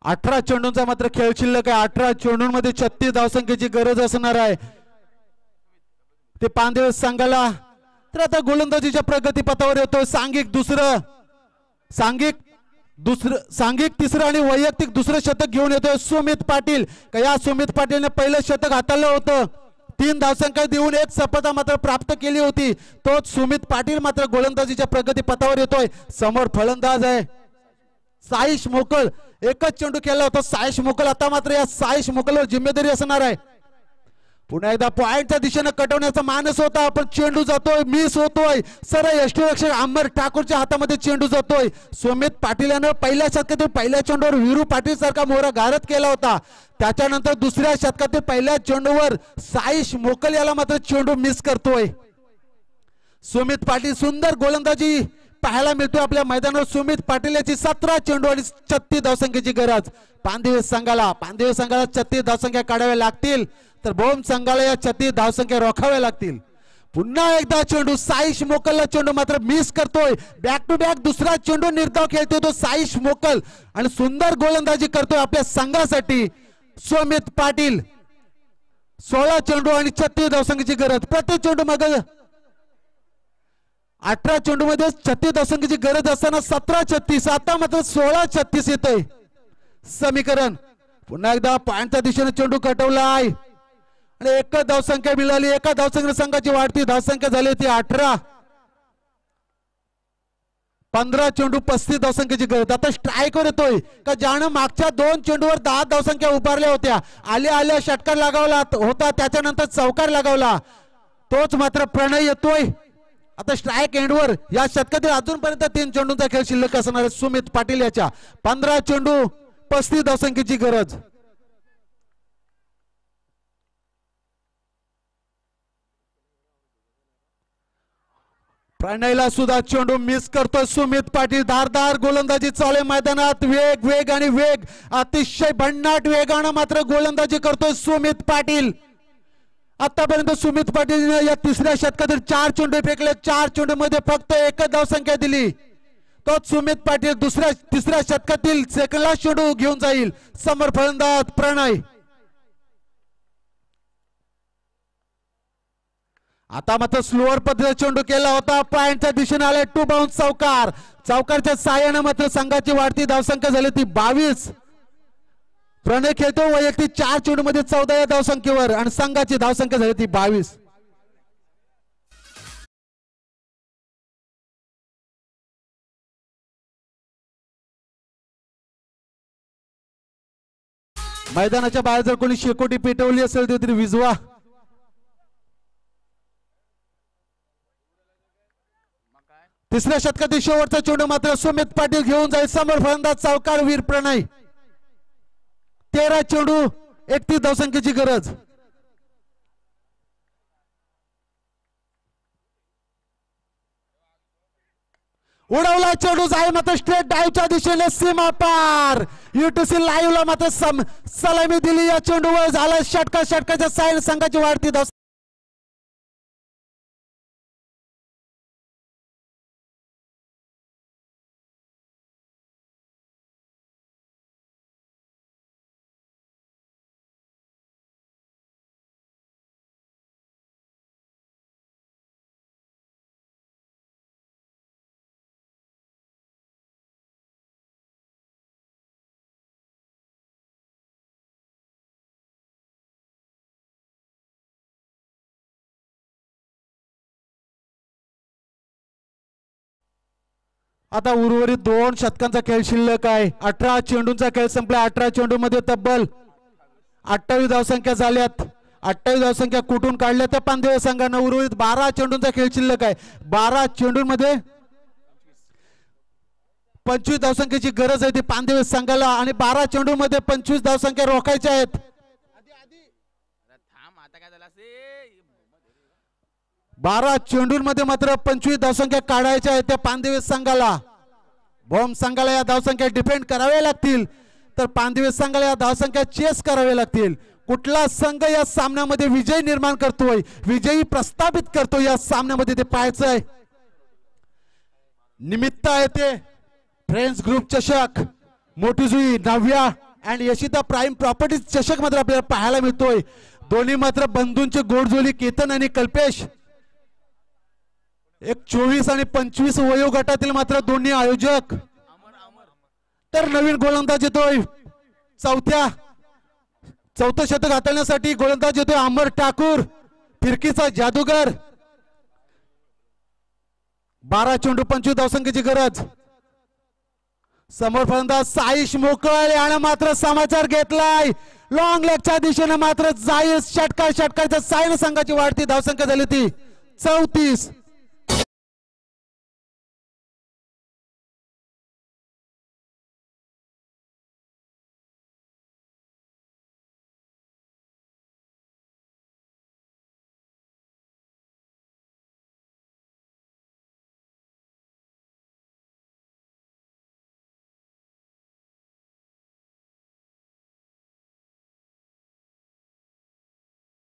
18 चेंडूंचा मात्र खेळ शिल्लक आहे. 18 चेंडूंमध्ये 36 धावसंख्येची गरज असणार आहे ते पांदिवस संघाला. तर आता गोलंदाजीच्या प्रगतीपथावर येतोय सांघिक तिसरं आणि वैयक्तिक दुसरं शतक घेऊन येतोय सुमित पाटील. या सुमित पाटीलने पहिलं शतक हाताळलं होतं. 3 धावसंख्या देऊन 1 सफलता मात्र प्राप्त केली होती. तोच सुमित पाटील मात्र गोलंदाजीच्या प्रगतीपथावर येतोय. समोर फलंदाज आहे साईश मोकल. एकच चेंडू केला होता साईश मोकल. आता मात्र या साईश मोकलवर जिम्मेदारी असणार आहे. पुन्हा एकदा पॉइंटच्या दिशेने कटवण्याचा मानस होता पण चेंडू जातोय मिस होतोय. सरळ यष्टीरक्षक अमर ठाकूरच्या हातामध्ये चेंडू जातोय. सुमित पाटील यानं पहिल्या शतकातील पहिल्या चेंडूवर वीरू पाटील सारखा मोहरा गारद केला होता. त्याच्यानंतर दुसऱ्या शतकातील पहिल्या चेंडूवर साईश मोकल याला मात्र चेंडू मिस करतोय. सुमित पाटील सुंदर गोलंदाजी पाहायला मिळतोय आपल्या मैदानावर. सुमित पाटील याची 17 चेंडू आणि 36 धावसंख्येची गरज पांदिवस संघाला 36 धावसंख्या काढाव्या लागतील तर भोम संघाला या 36 धावसंख्या रोखाव्या लागतील. पुन्हा एकदा चेंडू साईश मोकलला चेंडू मात्र मिस करतोय. बॅक टू बॅक दुसरा चेंडू निर्धाव खेळतोय तो साईश मोकल आणि सुंदर गोलंदाजी करतोय आपल्या संघासाठी सुमित पाटील. 16 चेंडू आणि 36 धावसंख्येची गरज. प्रत्येक चेंडू मग 18 चेंडू मध्ये 36 धावसंख्येची गरज असताना 17-36 आता मात्र 16-36 येतोय समीकरण. पुन्हा एकदा पॉइंटच्या दिशेने चेंडू कटवलाय आणि एकच धावसंख्या मिळाली. एका धावसंख्या संघाची वाढती धावसंख्या झाली होती 18. 15 चेंडू 35 धावसंख्येची गरज. आता स्ट्राईकवर येतोय का ज्यानं मागच्या 2 चेंडूवर 10 धावसंख्या उभारल्या होत्या. आल्या षटकार लगावला होता त्याच्यानंतर चौकार लगावला तोच मात्र प्रणय येतोय. आता स्ट्राईक एंडवर या शतकातील अजूनपर्यंत 3 चेंडूंचा खेळ शिल्लक असणार आहे सुमित पाटील याच्या. 15 चेंडू 35 धावसंख्येची गरज. प्रणयला सुद्धा चेंडू मिस करतोय सुमित पाटील. धारदार गोलंदाजी चालू आहे मैदानात. वेग आणि वेग अतिशय भन्नाट वेगानं मात्र गोलंदाजी करतोय सुमित पाटील. आतापर्यंत सुमित पाटील या तिसऱ्या शतकातील 4 चेंडू फेकले. 4 चेंडू मध्ये फक्त एकच धावसंख्या दिली. तोच सुमित पाटील तिसऱ्या शतकातील सेकंड चेंडू घेऊन जाईल. समोर फलंदाज प्रणय. आता मात्र स्लोअर पद्धतीने चेंडू केला होता. पॉइंटच्या दिशेने आले 2 बाउन्स चौकार. चौकारच्या साह्याने मात्र संघाची वाढती धावसंख्या झाली ती 22. प्रणय खेळतो वैयक्तिक 4 चेंडू मध्ये 14 या धावसंख्येवर आणि संघाची धावसंख्या झाली ती 22. मैदानाच्या बाहेर जर कोणी शेकोटी पेटवली असेल तरी विजवा. तिसऱ्या शतकातील शेवटचा चेंडू मात्र सुमित पाटील घेऊन जाईल. समोर फलंदाज चौकार वीर प्रणय. 13 चेंडू 31 धावसंख्येची गरज. उडवला चेंडू जाईल मात्र स्ट्रेट डाईव्हच्या दिशेने सीमा पार. युटीसी लाईव्हला मात्र सलामी दिली या चेंडूवर. झाला षटकाच्या साईड संघाची वाढती धाव. आता उर्वरित 2 शतकांचा खेळ शिल्लक आहे. 18 चेंडूंचा खेळ संपला. 18 चेंडू मध्ये तब्बल 28 धावसंख्या झाल्यात. 28 धावसंख्या कुठून काढल्या त्या पांदिवस संघानं. उर्वरित 12 चेंडूंचा खेळ शिल्लक आहे. 12 चेंडूंमध्ये 25 धावसंख्येची गरज आहे ती पांदिवस संघाला आणि 12 चेंडू मध्ये 25 धावसंख्या रोखायच्या आहेत. 12 चेंडूंमध्ये मात्र 25 धावसंख्या काढायच्या आहेत त्या पांदिवस संघाला. भोम संघाला या धावसंख्या डिफेंड कराव्या लागतील तर पांदिवस संघाला या धावसंख्या चेस कराव्या लागतील. कुठला संघ या सामन्यामध्ये विजय निर्माण करतोय, विजयी प्रस्थापित करतोय या सामन्यामध्ये ते पाहायचंय. निमित्त आहे ते फ्रेंड्स ग्रुप चषक, मोठीजुई नव्या अँड यशिता प्राईम प्रॉपर्टीज चषक मात्र आपल्याला पाहायला मिळतोय. दोन्ही मात्र बंधूंचे गोडजोली केतन आणि कल्पेश. एक 24 आणि 25 वयोगटातील मात्र दोन्ही आयोजक. तर नवीन गोलंदाज येतोय चौथं शतक हाताळण्यासाठी. गोलंदाज येतोय अमर ठाकूर, फिरकीचा जादूगर. 12 चेंडू 25 धावसंख्येची गरज. समोर फलंदाज साईश मोकळ याने मात्र समाचार घेतलाय. लॉंग लेगच्या दिशेने मात्र जाईल षटकाच्या साईन संघाची वाढती धावसंख्या झाली ती 34.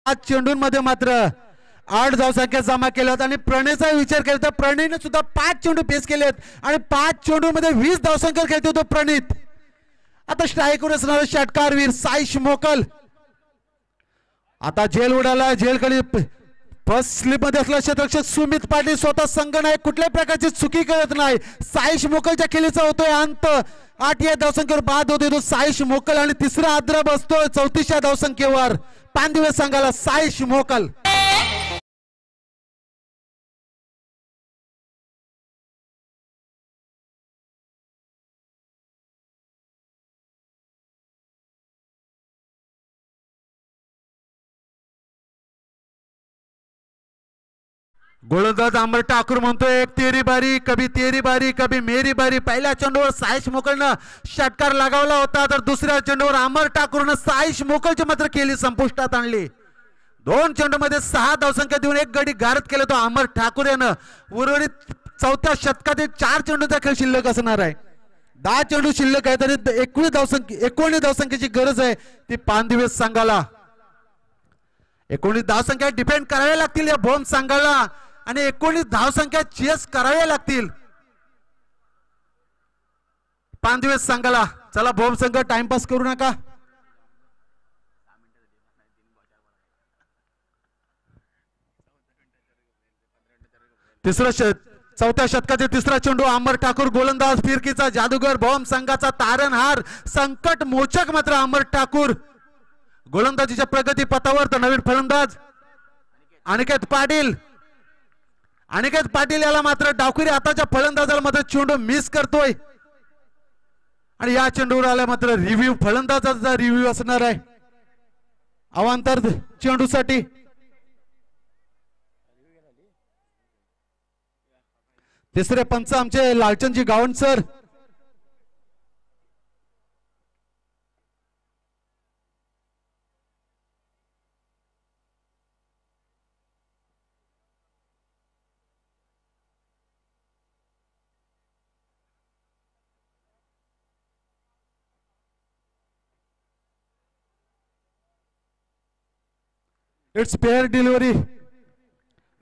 पाच चेंडूंमध्ये मात्र 8 धावसंख्या जमा केल्यात आणि प्रणयचा विचार केला तर प्रणयने सुद्धा 5 चेंडू फेस केलेत आणि 5 चेंडूमध्ये 20 धावसंख्या खेळतो तो प्रणित. आता स्ट्राईकवर असणारा षटकारवीर साईश मोकल. आता झेल उडाला, झेल खाली फर्स्ट स्लिप मध्ये असला क्षेत्ररक्षक सुमित पाटील स्वतः संघ नाही, कुठल्याही प्रकारची चुकी करत नाही. साईश मोकलच्या खेळीचा होतोय अंत. 8 या धावसंख्येवर बाद होतोय तो साईश मोकल आणि तिसरा आद्र बसतोय 34 धावसंख्येवर. पांदिवे संघाला साईश मोकल. गोलंदाज अमर ठाकूर म्हणतोय एक तेरी बारी कभी मेरी बारी. पहिल्या चेंडूवर साईश मोकलनं षटकार लगावला होता तर दुसऱ्या चेंडूवर अमर ठाकूरनं साईश मोकलची मात्र केली संपुष्टात आणली. 2 चेंडूमध्ये 6 धावसंख्या देऊन एक गडी गारद केला तो अमर ठाकूर यानं. उर्वरित चौथ्या षटकातील 4 चेंडूचा खेळ शिल्लक असणार आहे. 10 चेंडू शिल्लक आहे तरी 19 धावसंख्येची गरज आहे ती पांदिवे संघाला. 19 धावसंख्या डिफेंड कराव्या लागतील या भोम संघाला आणि 19 धावसंख्या चेस कराव्या लागतील पांदिवे संघाला. चला भोम संघ टाइमपास करू नका. चौथ्या षटकाचे तिसरा चेंडू अमर ठाकूर गोलंदाज फिरकीचा जादूगर भोम संघाचा तारणहार संकट मोचक मात्र अमर ठाकूर. गोलंदाजीच्या प्रगती पथावर तर नवीन फलंदाज अनिकेत पाटील याला मात्र डावखुरी हाताच्या फलंदाजाला मात्र चेंडू मिस करतोय आणि या चेंडूवर आल्या मात्र रिव्ह्यू फलंदाजाचा रिव्ह्यू असणार आहे अवांतर चेंडूसाठी. तिसरे पंच आमचे लालचंदजी Gawand sir. It's fair delivery.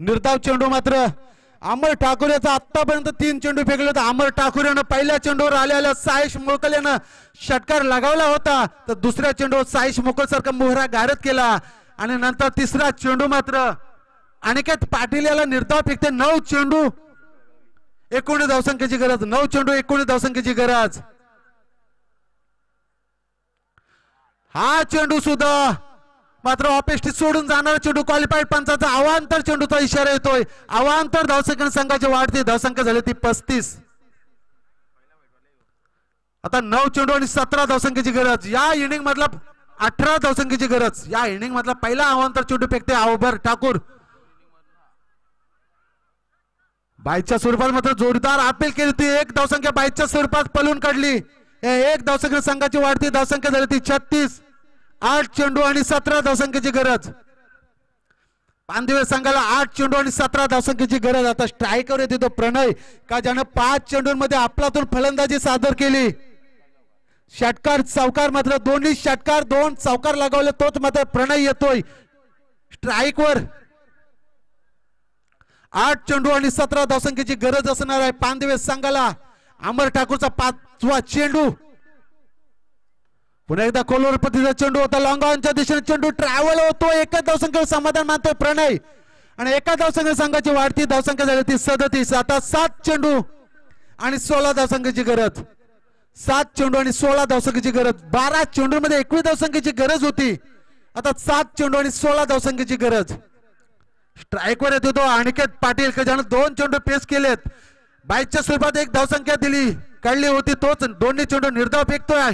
निर्धाव चेंडू मात्र अमर ठाकूर याचा आतापर्यंत 3 चेंडू फेकले होते. अमर ठाकूर यानं पहिल्या चेंडूवर आलेल्या साईश मोकल यानं षटकार लगावला होता तर दुसऱ्या चेंडूवर साईश मोकल सारखा मोहरा गारद केला आणि नंतर तिसरा चेंडू मात्र अनिकेत पाटील याला निर्धाव फेकते. 9 चेंडू 19 धावसंख्येची गरज. 9 चेंडू 19 धावसंख्येची गरज. हा चेंडू सुद्धा मात्र ऑपेस्टी सोडून जाणारा चेंडू क्वालिफाईड पंचाचा अवांतर चेंडूचा इशारा येतोय. अवांतर धावसंख्या संघाची वाढती धावसंख्या झाली ती 35. आता 9 चेंडू आणि 17 धावसंख्येची गरज. या इनिंग मधला 18 धावसंख्येची गरज. या इनिंग मधला पहिला अवांतर चेंडू फेकते अमर ठाकूर. बाईच्या स्वरूपात मात्र जोरदार अपील केली होती. 1 धावसंख्या बाईच्या स्वरूपात पळून काढली. 1 धावसंख्या संघाची वाढती धावसंख्या झाली ती 36. 8 चेंडू आणि 17 धावसंख्येची गरज. पांदिवे संघाला 8 चेंडू आणि 17 धावसंख्येची गरज. आता स्ट्राईकवर येते तो प्रणय का ज्यानं 5 चेंडूंमध्ये आपलातून फलंदाजी सादर केली. षटकार चौकार मात्र दोन्ही षटकार दोन चौकार लगावले तोच मात्र प्रणय येतोय स्ट्राईकवर. 8 चेंडू आणि 17 धावसंख्येची गरज असणार आहे पांदवे संघाला. अमर ठाकूरचा 5वा चेंडू. पुन्हा एकदा कोलवर पतीचा चेंडू होता लॉंग ऑनच्या दिशेने चेंडू ट्रॅव्हल होतो. एकच धावसंख्येवर समाधान मानतोय प्रणय आणि एका धावसंख्ये संघाची वाढती धावसंख्या झाली ती 37. आता 7 चेंडू आणि 16 धावसंख्येची गरज. 7 चेंडू आणि 16 धावसंख्येची गरज. 12 चेंडू मध्ये 21 धावसंख्येची गरज होती. आता 7 चेंडू आणि 16 धावसंख्येची गरज. स्ट्राईकवर येतो तो अनिकेत पाटील ज्यानं 2 चेंडू पेस केलेत. बाईकच्या स्वरूपात 1 धावसंख्या दिली काढली होती तोच दोन्ही चेंडू निर्धाव फेकतोय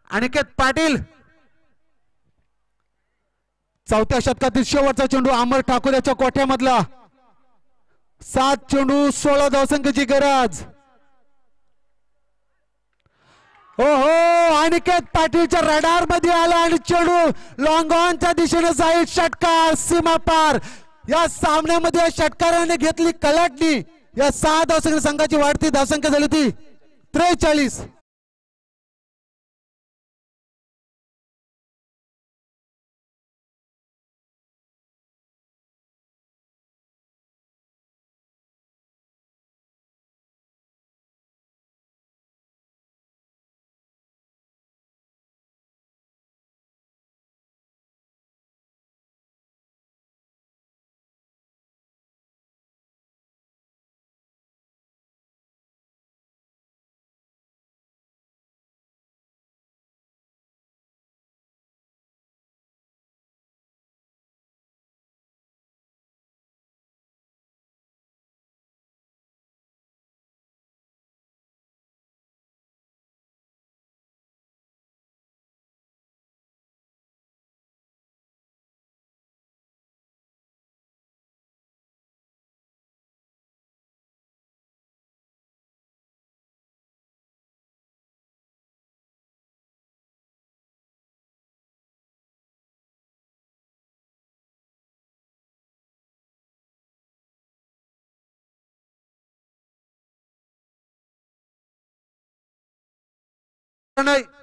अनिकेत पाटील. चौथ्या षटकातील शेवटचा चेंडू अमर ठाकूर याच्या कोठ्यामधला. 7 चेंडू 16 धावसंख्येची गरज. हो अनिकेत पाटीलच्या रडार मध्ये आला आणि चेंडू लॉंग ऑनच्या दिशेने जाईल. षटकार सीमा पार. या सामन्यामध्ये षटकाराने घेतली कलाटणी. या 6 धावसंख्ये संघाची वाढती धावसंख्या झाली ती 43.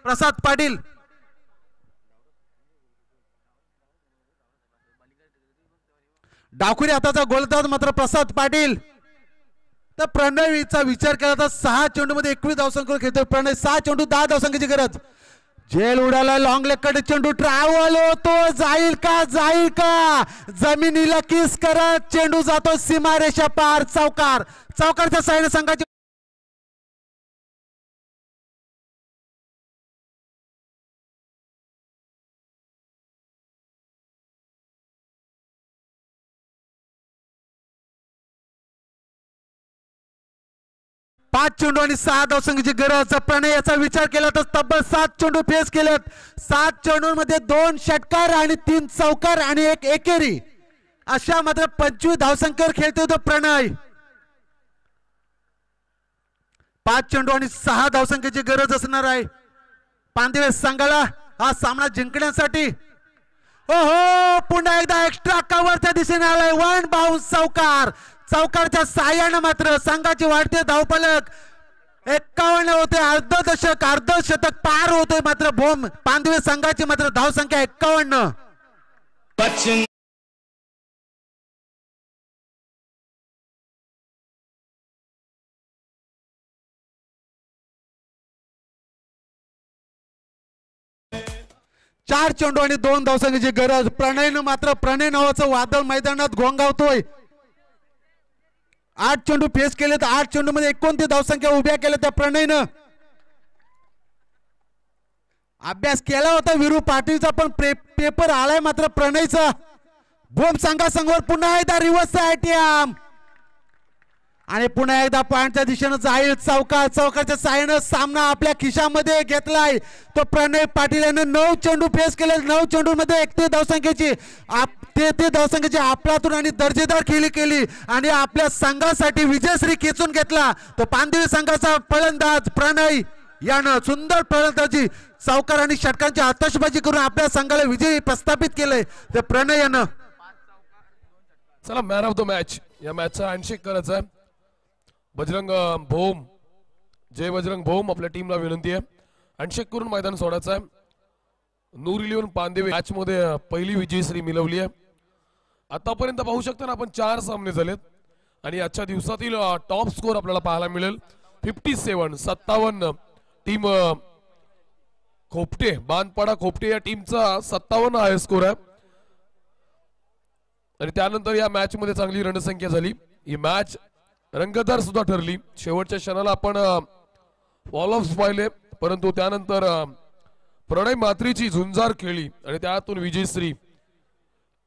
प्रसाद पाटील डाकुरी हाताचा गोलंदाज मात्र प्रसाद पाटील. तर प्रणयचा विचार केला तर 6 चेंडू मध्ये 21 धावसंख्या खेळतोय प्रणय. 6 चेंडू 10 धावसंख्येची गरज. झेल उडाला लॉंग लेग कडे चेंडू ट्रॅव्हल होतो. जाईल का जमिनीला किस करत चेंडू जातो सीमारेषा पार. चौकारच्या साईडने संघाची 5 चेंडू आणि 6 धावसंख्येची गरज. प्रणय याचा विचार केला तर तब्बल 7 चेंडू फेस केलेत. 7 चेंडूंमध्ये 2 षटकार आणि 3 चौकार आणि 1 एकेरी अशा मात्र 25 धावसंख्येवर खेळतोय तो प्रणय. 5 चेंडू आणि 6 धावसंख्येची गरज असणार आहे पांदिवे संघाला हा सामना जिंकण्यासाठी. पुन्हा एकदा एक्स्ट्रा कव्हरच्या दिशेने आलाय. 1 बाउन्स चौकारच्या साह्याने मात्र संघाची वाढते धावफलक 51 होते. अर्धशतक पार होते मात्र भोम पांदवे संघाची मात्र धावसंख्या 51. 4 चेंडू आणि 2 धावसंख्येची गरज. प्रणय नावाचं वादळ मैदानात घोंगावतोय. 8 चेंडू फेस केले तर 8 चेंडू मध्ये 29 धावसंख्या उभ्या केल्या त्या प्रणयनं. अभ्यास केला होता विरू पाटीलचा पण पेपर आलाय मात्र प्रणयचा. भोम संघासमोर पुन्हा एकदा रिव्हर्स आयटीएम आणि पुन्हा एकदा पॉइंटच्या दिशेने जाईल. चौकारच्या साह्यानं सामना आपल्या खिशामध्ये घेतलाय तो प्रणय पाटील याने. 9 चेंडू फेस केले. 9 चेंडू मध्ये 31 धावसंख्येची 33 धावसंख्येची आपलातून आणि दर्जेदार खेळी केली आणि आपल्या संघासाठी विजयश्री खेचून घेतला तो पांदिवे संघाचा फलंदाज प्रणय यानं. सुंदर फलंदाजी चौकार आणि षटकांची आतषबाजी करून आपल्या संघाला विजयी प्रस्थापित केलंय ते प्रणय यानं. चला मॅन ऑफ द मॅच या मॅचचा हँडशेक करायचा आहे. बजरंग भोम, जय बजरंग भोम आपल्या टीमला विनंती आहे हँडशेक करून मैदान सोडायचं आहे. नूर 11 पांदेवे मॅच मध्ये पहिली विजयश्री मिळवली आहे. आतापर्यंत पाहू शकता ना आपण 4 सामने झालेत आणि आजच्या दिवसातील टॉप स्कोर आपल्याला पाहायला मिळेल 57 टीम खोपटे बांधपाडा खोपटे या टीमचा 57 हाय स्कोर आहे आणि त्यानंतर या मॅच मध्ये चांगली रणसंख्या झाली. ही मॅच रंगतदार सुद्धा ठरली. शेवटच्या क्षणाला आपण फॉल ऑफ पाहिले परंतु त्यानंतर प्रणय मात्रीची झुंजार खेळली आणि त्यातून विजयश्री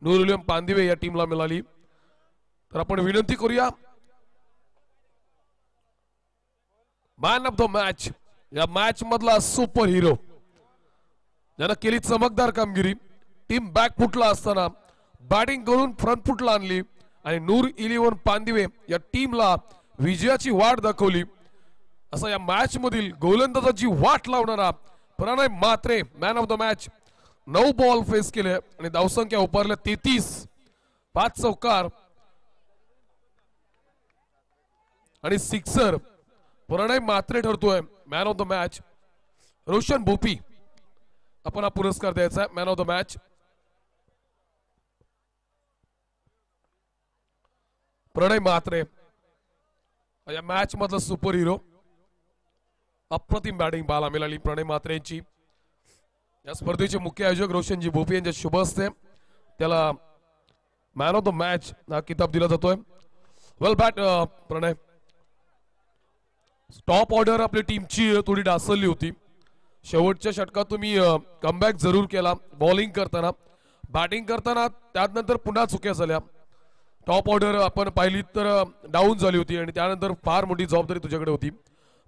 नूर 11 पांदिवे या टीमला मिळाली. तर आपण विनंती करूया मॅन ऑफ द मॅच या मॅच मधला सुपर हिरो ज्यानं केली चमकदार कामगिरी. टीम बॅक फुटला असताना बॅटिंग करून फ्रंट फुटला आणली आणि नूर 11 पांदिवे या टीमला विजयाची वाट दाखवली. असा या मॅच मधील गोलंदाजाची वाट लावणारा Pranay Matre man of the match. 9 ball face केले आणि धावसंख्या उभारल्या 33, 5 चौकार आणि सिक्सर. प्रणय मात्रे ठरतोय man of the match. Roshan Bhopi आपण हा पुरस्कार द्यायचा आहे man of the match. Pranay Matre या मॅच मधला सुपर हिरो. अप्रतिम बॅटिंग पाहायला मिळाली प्रणय मात्रे यांची. या स्पर्धेचे मुख्य आयोजक रोशनजी भोपी यांच्या शुभ हस्ते त्याला मॅन ऑफ द मॅच हा किताब दिला जातोय. वेल बॅट प्रणय. टॉप ऑर्डर आपल्या टीमची थोडी डासळली होती. शेवटच्या षटकात तुम्ही कमबॅक जरूर केला बॉलिंग करताना. बॅटिंग करताना त्यानंतर पुन्हा चुक्या झाल्या. टॉप ऑर्डर आपण पाहिली तर डाऊन झाली होती आणि त्यानंतर फार मोठी जबाबदारी तुझ्याकडे होती.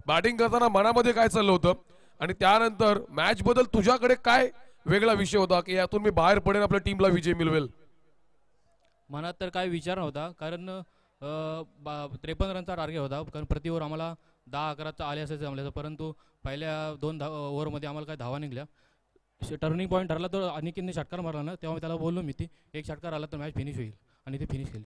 बॅटिंग करताना मनामध्ये काय चाललं होतं आणि त्यानंतर मॅच बद्दल तुझ्याकडे काय वेगळा विषय होता की यातून मी बाहेर पडेन आपल्या टीमला विजय मिळवेल? मनात तर काय विचार नव्हता कारण 53 रनचा टार्गेट होता कारण प्रति ओव्हर आम्हाला 10-11 आले असायचं जमल्याचं परंतु पहिल्या 2 ओव्हरमध्ये आम्हाला काय धावा निघल्या. टर्निंग पॉईंट ठरला तर अनिकेतने षटकार मारला ना तेव्हा त्याला बोललो मी एक षटकार आला तर मॅच फिनिश होईल आणि ते फिनिश केली.